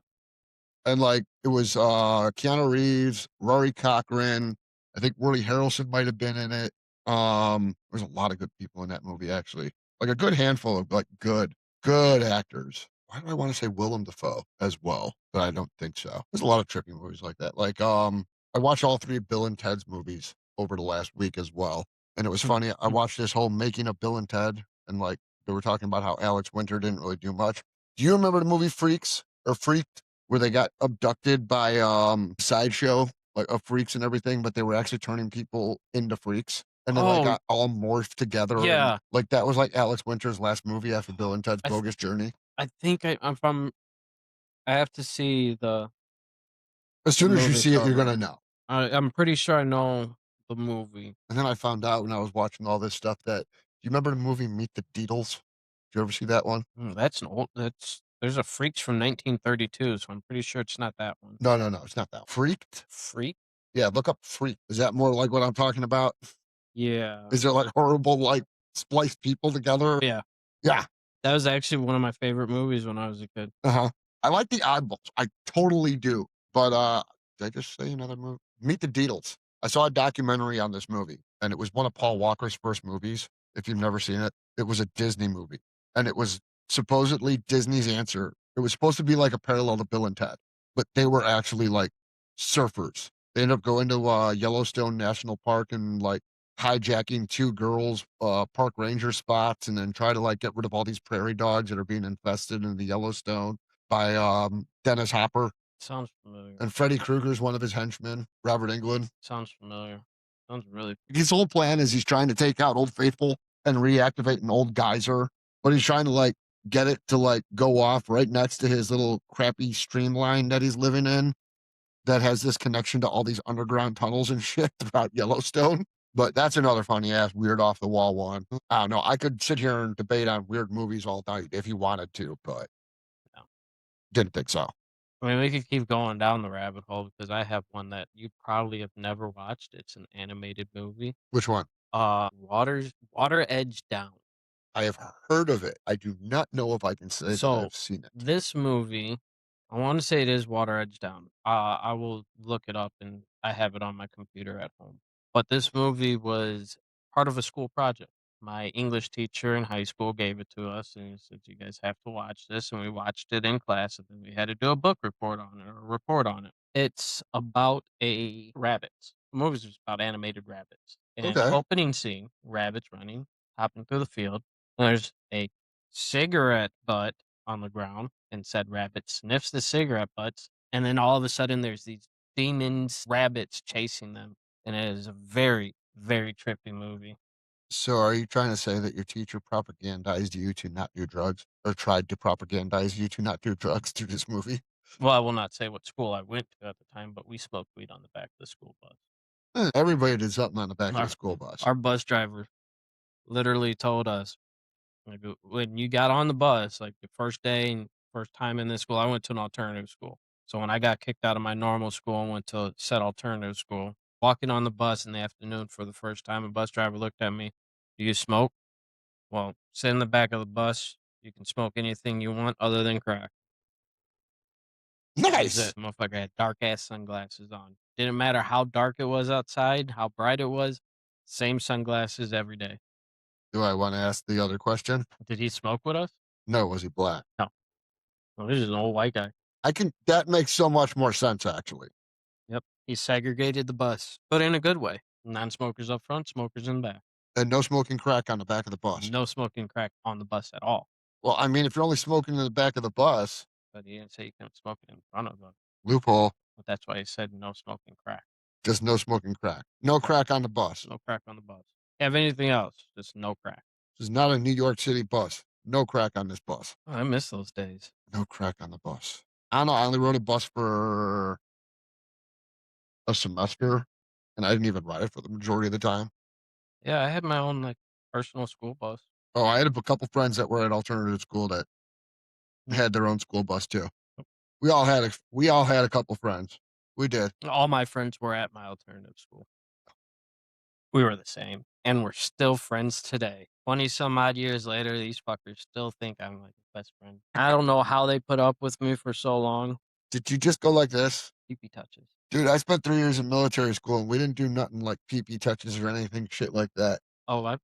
And like it was Keanu Reeves, Rory Cochrane, I think Woody Harrelson might have been in it. There's a lot of good people in that movie actually. Like a good handful of like good actors. Why do I want to say Willem Dafoe as well? But I don't think so. There's a lot of trippy movies like that. Like I watched all three Bill and Ted's movies over the last week as well. And it was funny. I watched this whole making of Bill and Ted and like they were talking about how Alex Winter didn't really do much. Do you remember the movie Freaks or Freaked? Where they got abducted by sideshow like of freaks and everything, but they were actually turning people into freaks, and they like Oh, got all morphed together, and yeah. like that was like Alex Winter's last movie after Bill and Ted's I th Bogus Journey. I think I'm from I have to see As the soon as you movie see it, you're cover. gonna know. I'm pretty sure I know the movie. And then I found out when I was watching all this stuff that do you remember the movie Meet the Deedles? Did you ever see that one? That's an old there's a Freaks from 1932, so I'm pretty sure it's not that one. No, no, no, it's not that. Freaked? Freak? Yeah, look up Freak. Is that more like what I'm talking about? Yeah. Is there, like, horrible, like, spliced people together? Yeah. Yeah, That was actually one of my favorite movies when I was a kid. uh-huh. I like The Oddballs, I totally do, but, did I just say another movie? Meet the Deedles. I saw a documentary on this movie, and it was one of Paul Walker's first movies, if you've never seen it. It was a Disney movie, and it was supposedly Disney's answer. It was supposed to be like a parallel to Bill and Ted, but they were actually, like, surfers. They ended up going to, Yellowstone National Park and, like, hijacking 2 girls', park ranger spots and then try to, like, get rid of all these prairie dogs that are being infested in the Yellowstone by, Dennis Hopper, Sounds familiar. and Freddy Krueger's one of his henchmen, Robert Englund. Sounds familiar. Sounds really His whole plan is he's trying to take out Old Faithful and reactivate an old geyser, but he's trying to, like, get it to, like, go off right next to his little crappy streamline that he's living in that has this connection to all these underground tunnels and shit throughout Yellowstone. But that's another funny ass weird off the wall one. I don't know. I could sit here and debate on weird movies all night if you wanted to, but no. didn't think so. I mean, we could keep going down the rabbit hole because I have one that you probably have never watched. It's an animated movie. Which one? Water Edge Down. I have heard of it. I do not know if I can say that So I've seen it. this movie, I want to say it is Water Edge Down. I will look it up and I have it on my computer at home. But this movie was part of a school project. My English teacher in high school gave it to us and he said, "You guys have to watch this." And we watched it in class and then we had to do a book report on it or a report on it. It's about a rabbits. The movie's just about animated rabbits. And Okay. opening scene, rabbits running, hopping through the field. And there's a cigarette butt on the ground, and said rabbit sniffs the cigarette butts, and then all of a sudden there's these demons, rabbits chasing them, and it is a very, very trippy movie. So are you trying to say that your teacher propagandized you to not do drugs or tried to propagandize you to not do drugs through this movie? Well, I will not say what school I went to at the time, but we smoked weed on the back of the school bus. Everybody did something on the back of the Our school bus. our bus driver literally told us, like, when you got on the bus, like, the first day and first time in this school, I went to an alternative school. So when I got kicked out of my normal school and went to said alternative school, walking on the bus in the afternoon for the first time, a bus driver looked at me, "Do you smoke?" "Well, sit in the back of the bus. You can smoke anything you want other than crack." That was Nice. it. Motherfucker had dark ass sunglasses on. Didn't matter how dark it was outside, how bright it was, same sunglasses every day. Do I want to ask the other question? Did he smoke with us? No, was he black? No. No, this is an old white guy. I can that makes so much more sense actually. Yep. He segregated the bus, but in a good way. Non-smokers up front, smokers in back. And no smoking crack on the back of the bus. No smoking crack on the bus at all. Well, I mean, if you're only smoking in the back of the bus, But he didn't say you couldn't smoke it in front of us. loophole, But that's why he said no smoking crack. just no smoking crack. No crack on the bus. No crack on the bus. Have anything else? Just no crack. This is not a New York City bus. No crack on this bus. Oh, I miss those days. No crack on the bus. I don't know. I only rode a bus for a semester, and I didn't even ride it for the majority of the time. Yeah, I had my own like personal school bus. Oh, I had a couple friends that were at alternative school that Mm. had their own school bus too. We all had a couple friends. We did. All my friends were at my alternative school. We were the same, and we're still friends today. 20 some odd years later, these fuckers still think I'm like a best friend. I don't know how they put up with me for so long. Did you just go like this? Pee touches. Dude, I spent 3 years in military school, and we didn't do nothing like pee-pee touches or anything shit like that. Oh, I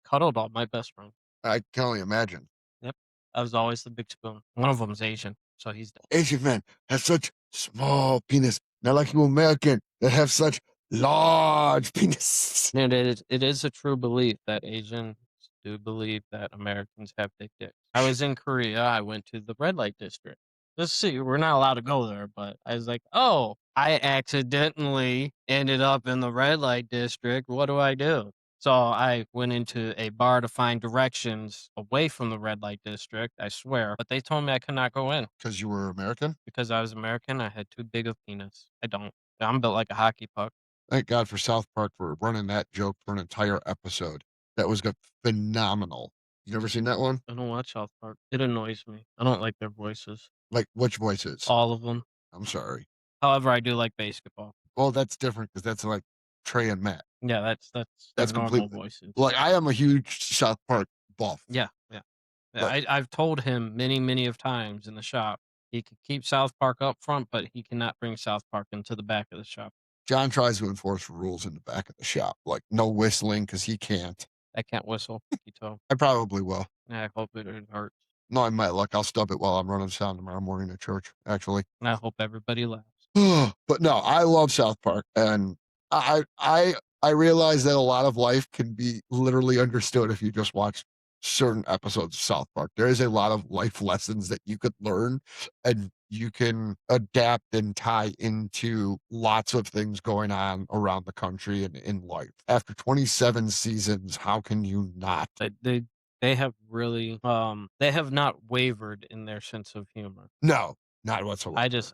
cuddled all my best friends. I can only imagine. Yep. I was always the big spoon. One of them's Asian, so he's the Asian men have such small penis, not like you American that have such large penis. it is a true belief that Asians do believe that Americans have big dicks. I was in Korea, I went to the red light district. Let's see, we're not allowed to go there, but I was like, "Oh, I accidentally ended up in the red light district. What do I do?" So I went into a bar to find directions away from the red light district, I swear, but they told me I could not go in Because you were American? because I was American. I had too big of penis. I don't. I'm built like a hockey puck. Thank God for South Park for running that joke for an entire episode. That was phenomenal. You never seen that one? I don't watch South Park. It annoys me. I don't like their voices. Like, which voices? All of them. I'm sorry. However, I do like basketball. Well, that's different because that's like Trey and Matt. Yeah, that's their That's normal completely voices. like, I am a huge South Park buff. Yeah, yeah. Yeah, Like, I've told him many, many of times in the shop, he could keep South Park up front, but he cannot bring South Park into the back of the shop. John tries to enforce rules in the back of the shop, like no whistling because he can't. I can't whistle, he told. I probably will. Yeah, I hope it hurts. No, I might. Like, I'll stub it while I'm running sound tomorrow morning at church, actually. And I hope everybody laughs. But no, I love South Park, and I realize that a lot of life can be literally understood if you just watch certain episodes of South Park. There is a lot of life lessons that you could learn, and you can adapt and tie into lots of things going on around the country and in life. After 27 seasons, how can you not? They have really they have not wavered in their sense of humor. No, not whatsoever. I just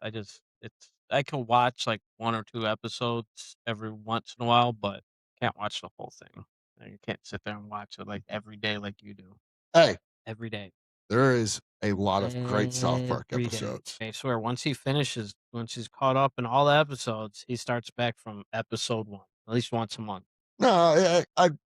it's I can watch like 1 or 2 episodes every once in a while, but can't watch the whole thing. You can't sit there and watch it like every day like you do. Hey, Every day. there is a lot of great South Park Every day. episodes. I swear once he's caught up in all the episodes, he starts back from episode 1, at least once a month. No,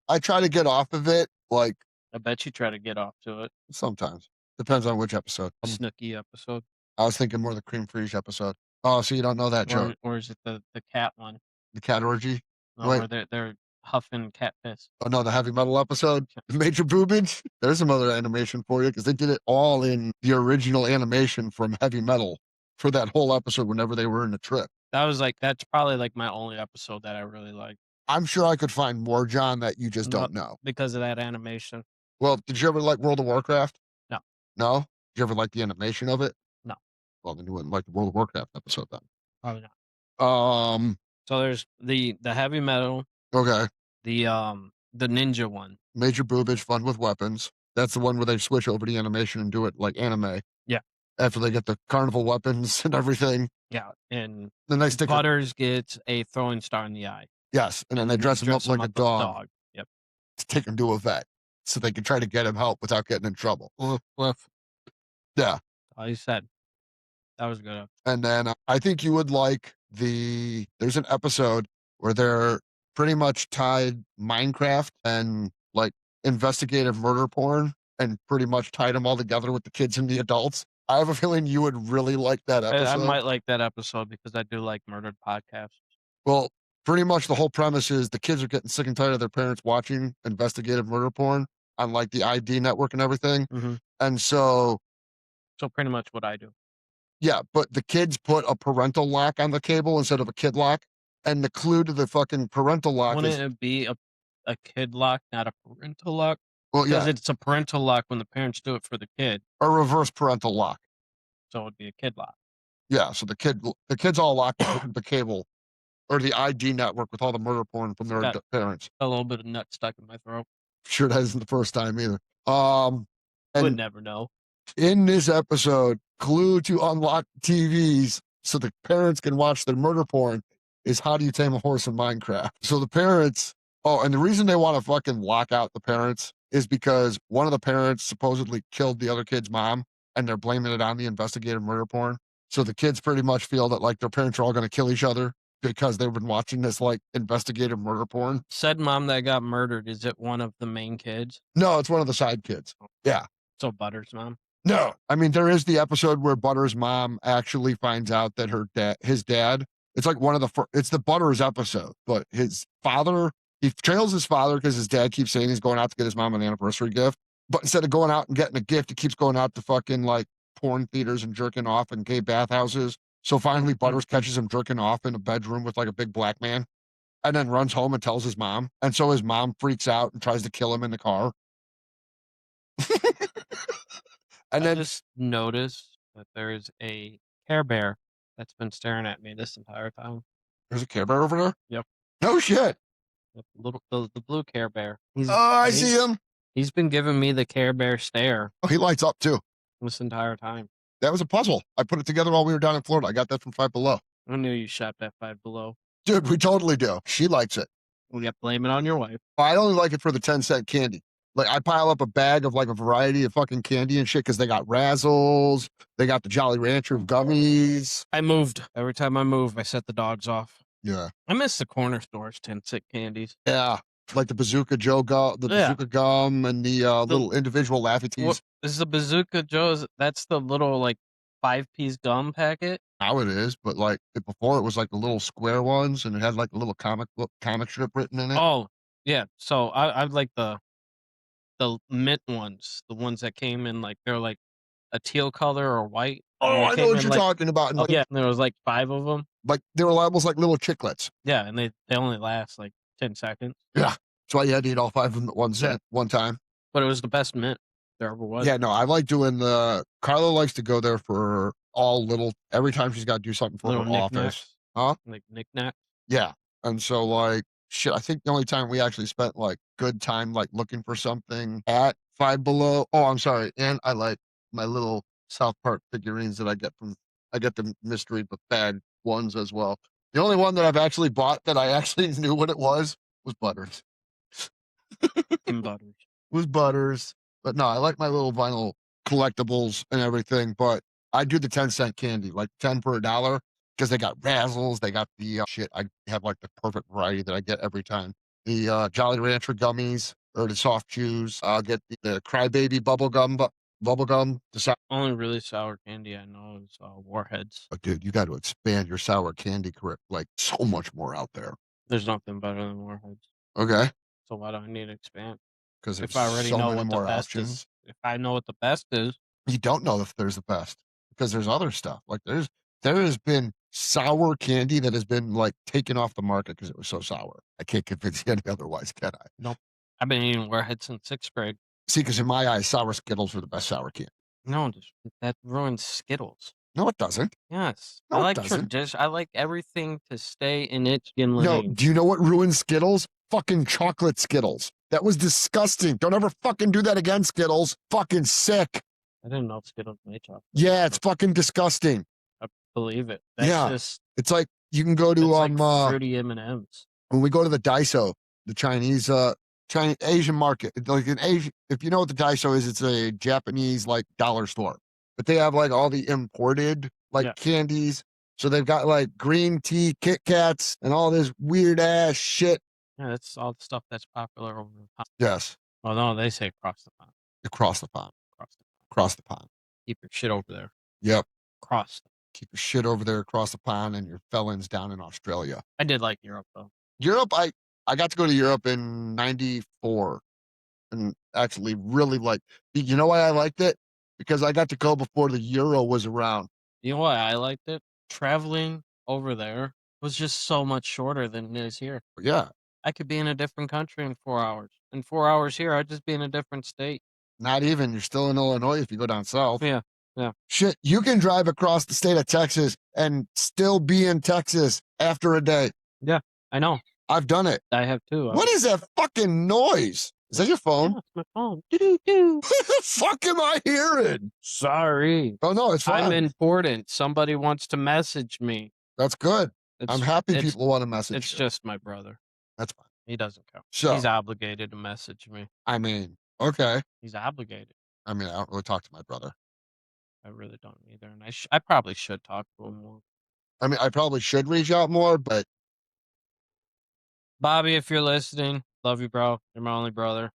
I try to get off of it, like, I bet you try to get off to it. sometimes. Depends on which episode. Snooki episode, I was thinking more the cream frige episode. Oh, so you don't know that joke. or is it the cat one? The cat orgy? Wait, Where they're huffing cat piss. oh no, the heavy metal episode? Major boobage? There's some other animation for you because they did it all in the original animation from heavy metal for that whole episode whenever they were in the trip. That's probably like my only episode that I really like. I'm sure I could find more, John, that you just Not don't know. because of that animation. Well, did you ever like World of Warcraft? No, No? Did you ever like the animation of it? no, Well, then you wouldn't like the World of Warcraft episode then. probably not. Um, So there's the heavy metal, okay. the ninja one. Major boobage, fun with weapons. That's the one where they switch over to animation and do it like anime Yeah, after they get the carnival weapons and everything. yeah, and Then they stick a, Butters gets a throwing star in the eye, yes, and then and they then dress him up like a a dog dog. Yep. to take him to a vet so they can try to get him help without getting in trouble. Woof, woof. Yeah. All you said. That was good. And then I think you would like there's an episode where they're pretty much tied Minecraft and like investigative murder porn and pretty much tied them all together with the kids and the adults. I have a feeling you would really like that I episode. might like that episode because I do like murdered podcasts. Well, pretty much the whole premise is the kids are getting sick and tired of their parents watching investigative murder porn on like the ID network and everything. Hmm. And so, So pretty much what I do. yeah, but the kids put a parental lock on the cable instead of a kid lock. And the clue to the fucking parental lock Wouldn't is, it be a kid lock, not a parental lock? well, Because yeah, it's a parental lock when the parents do it for the kid, a reverse parental lock. so it'd be a kid lock. Yeah, so the kids all locked the cable or the ID network with all the murder porn from their Got parents. a little bit of nut stuck in my throat. Sure, that isn't the first time either. Um, Would and never know. in this episode, clue to unlock TVs so the parents can watch their murder porn is how do you tame a horse in Minecraft? So the parents, oh, and the reason they want to fucking lock out the parents is because one of the parents supposedly killed the other kid's mom and they're blaming it on the investigative murder porn. So the kids pretty much feel that like their parents are all going to kill each other because they've been watching this like investigative murder porn. Said mom that got murdered, is it one of the main kids? No, it's one of the side kids. Yeah. So Butters' mom? No, I mean there is the episode where Butter's mom actually finds out that his dad. It's like one of it's the Butters episode, but his father, he trails his father because his dad keeps saying he's going out to get his mom an anniversary gift. But instead of going out and getting a gift, he keeps going out to fucking like porn theaters and jerking off in gay bathhouses. So finally, Butters catches him jerking off in a bedroom with like a big black man, and then runs home and tells his mom. And so his mom freaks out and tries to kill him in the car. And I then just noticed that there is a Care Bear that's been staring at me this entire time. there's a Care Bear over there. Yep. No shit. The blue Care Bear. Oh, I see him. He's been giving me the Care Bear stare Oh, he lights up too. this entire time. That was a puzzle. I put it together while we were down in Florida. I got that from Five Below. I knew you shopped at Five Below. Dude, we totally do. She likes it. We got blame it on your wife. I only like it for the 10-cent candy. Like I pile up a bag of like a variety of fucking candy and shit because they got Razzles, they got the Jolly Rancher gummies. I moved. Every time I move, I set the dogs off. Yeah. I miss the corner stores 10-cent candies. Yeah. Like the Yeah, bazooka gum and the, the little individual Laffy what Teas. is the Bazooka Joe's? That's the little, like, five-piece gum packet? Now it is, but, like, before it was, like, the little square ones, and it had, like, a little comic strip written in it. Oh, yeah, so I like the mint ones, the ones that came in, like they're, like, a teal color or white, and Oh, they I know came what in, you're like talking about, and, oh, yeah, and there was, like, 5 of them. like, they were almost like little chiclets. Yeah, and they only last, like, 10 seconds. Yeah. That's why you had to eat all 5 of them at Yeah, one time. but it was the best mint there ever was. Yeah, no, I like doing the Carla likes to go there for all little every time she's gotta do something for Little her office. knickknacks, Huh? like knickknacks. Yeah, and so, like, shit, I think the only time we actually spent, like, good time, like, looking for something at Five Below I'm sorry, and I like my little South Park figurines that I get the mystery but bag ones as well. The only one that I've actually bought that I actually knew what it was Butters. Tim Butters. Was Butters. But no, I like my little vinyl collectibles and everything, but I do the 10-cent candy, like 10 for a dollar, because they got Razzles, they got the shit. I have like the perfect variety that I get every time. The Jolly Rancher gummies or the soft chews. I'll get the Crybaby bubble gum. Only really sour candy I know is, Warheads. Oh, dude, you got to expand your sour candy career. Like so much more out there. There's nothing better than Warheads, Okay, so why do I need to expand? because there's If I already so know many what the more best is options. if I know what the best is, You don't know if there's the best because there's other stuff. Like there has been sour candy that has been like taken off the market because it was so sour. I can't convince you any otherwise, can I? nope. I've been eating Warheads since 6th grade. See, because in my eyes, sour Skittles are the best sour candy. No, just that ruins Skittles. No, it doesn't. Yes. I No, it like doesn't. I like everything to stay in its skin No, lane. do you know what ruins Skittles? Fucking chocolate Skittles. That was disgusting. Don't ever fucking do that again, Skittles. Fucking sick. I didn't know Skittles made chocolate. Yeah, it's fucking disgusting. I believe it. That's Yeah. just It's like you can go to it's like fruity M&Ms. when we go to the Daiso, the Chinese Asian market, like in Asia, if you know what the Daiso is, it's a Japanese like dollar store, but they have like all the imported like Yeah. candies. So they've got like green tea Kit Kats and all this weird ass shit. Yeah, that's all the stuff that's popular over the pond. Yes, Oh no, they say across the pond. across the pond, Across the pond. across the pond. Keep your shit over there. Yep, Cross. keep your shit over there across the pond and your felons down in Australia. I did like Europe though. Europe, I got to go to Europe in '94 and actually really like. You know why I liked it? Because I got to go before the euro was around. You know why I liked it? Traveling over there was just so much shorter than it is here. Yeah, I could be in a different country in 4 hours. In 4 hours here, I'd just be in a different state. not even. You're still in Illinois if you go down south. Yeah, yeah, Shit, you can drive across the state of Texas and still be in Texas after a day. yeah, I know. I've done it. I have too. What is that fucking noise? Is that your phone? Yeah, it's my phone. Doo-doo-doo. What the fuck am I hearing? Sorry. Oh no, it's I'm fine. important. Somebody wants to message me. That's good. It's I'm happy it's people want to message it's you. just my brother. That's fine. He doesn't count. So, He's obligated to message me. I mean, okay. He's obligated. I mean, I don't really talk to my brother. I really don't either, and I probably should talk to him more. I mean, I probably should reach out more, but Bobby, if you're listening, love you, bro. You're my only brother.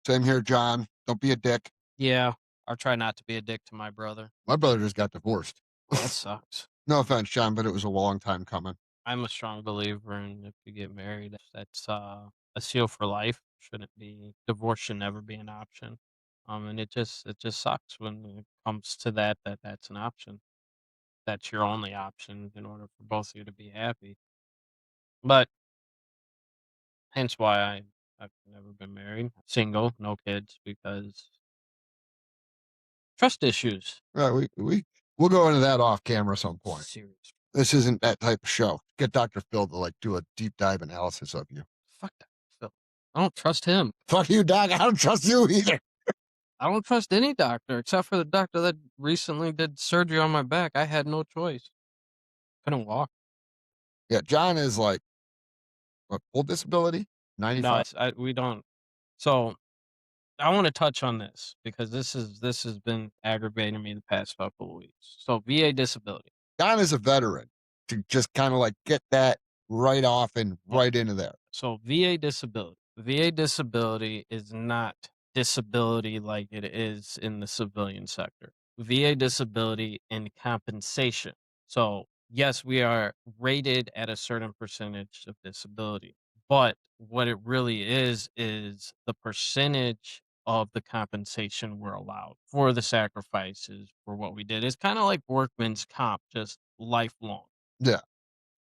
same here, John. Don't be a dick. Yeah, I'll try not to be a dick to my brother. My brother just got divorced. That sucks. No offense, John, but it was a long time coming. I'm a strong believer in if you get married, that's a seal for life. Shouldn't be divorce should never be an option. And it just sucks when it comes to that's an option. That's your only option in order for both of you to be happy. But hence why I've never been married, single, no kids, because trust issues. Right, we'll go into that off camera some point. Serious. This isn't that type of show. Get Dr. Phil to like do a deep dive analysis of you. Fuck that. Phil. I don't trust him. Fuck you, Doc. I don't trust you either. I don't trust any doctor except for the doctor that recently did surgery on my back. I had no choice. Couldn't walk. Yeah, John is like what, full disability, No, 95. we don't. So I want to touch on this because this has been aggravating me the past couple of weeks. So VA disability. John is a veteran to just kind of like get that. right off and Well, right into there. so VA disability. VA disability is not disability like it is in the civilian sector. VA disability and compensation. So, yes, we are rated at a certain percentage of disability, but what it really is the percentage of the compensation we're allowed for the sacrifices for what we did. It's kind of like workman's comp, just lifelong. Yeah,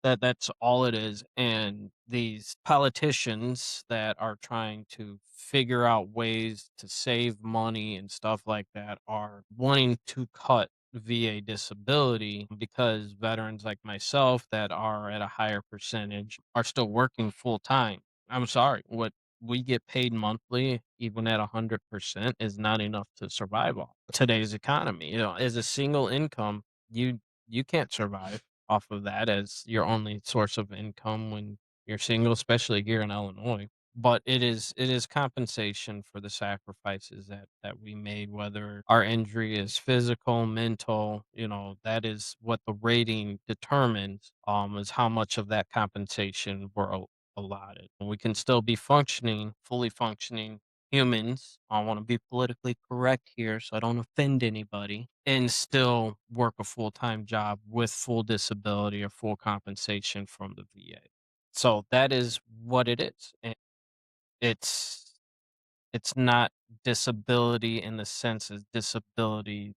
That's all it is, and these politicians that are trying to figure out ways to save money and stuff like that are wanting to cut VA disability because veterans like myself that are at a higher percentage are still working full time. I'm sorry, what we get paid monthly, even at 100%, is not enough to survive on today's economy. As a single income, you can't survive off of that as your only source of income when you're single, especially here in Illinois. But it is compensation for the sacrifices that we made, whether our injury is physical, mental, that is what the rating determines, is how much of that compensation we're allotted. And we can still be functioning, fully functioning humans. I want to be politically correct here so I don't offend anybody and still work a full-time job with full disability or full compensation from the VA. So that is what it is. And it's it's not disability in the sense of disability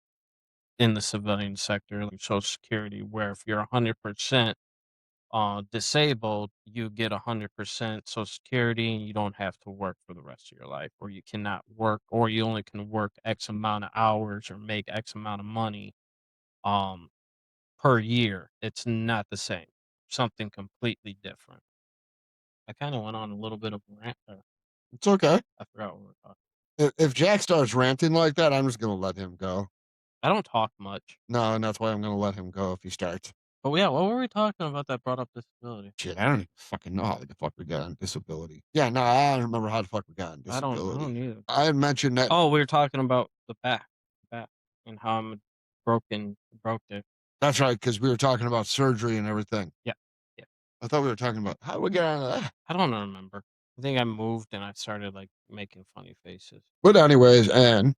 in the civilian sector like Social Security, where if you're 100% disabled, you get 100% Social Security and you don't have to work for the rest of your life, or you cannot work, or you only can work X amount of hours or make X amount of money um, per year. It's not the same. Something completely different. I kind of went on a little bit of a rant there. it's okay. I forgot what we were talking. If Jack starts ranting like that, I'm just gonna let him go. I don't talk much. No, and that's why I'm gonna let him go if he starts. But yeah, what were we talking about that brought up disability? Shit, I don't even fucking know how the fuck we got on disability. Yeah, no, I don't remember how the fuck we got on I don't disability. either. I had mentioned that. Oh, we were talking about the back, and how I'm broke it. That's right, because we were talking about surgery and everything. Yeah, yeah. I thought we were talking about how do we get on that. I don't remember. I think I moved and I started like making funny faces. But anyways, and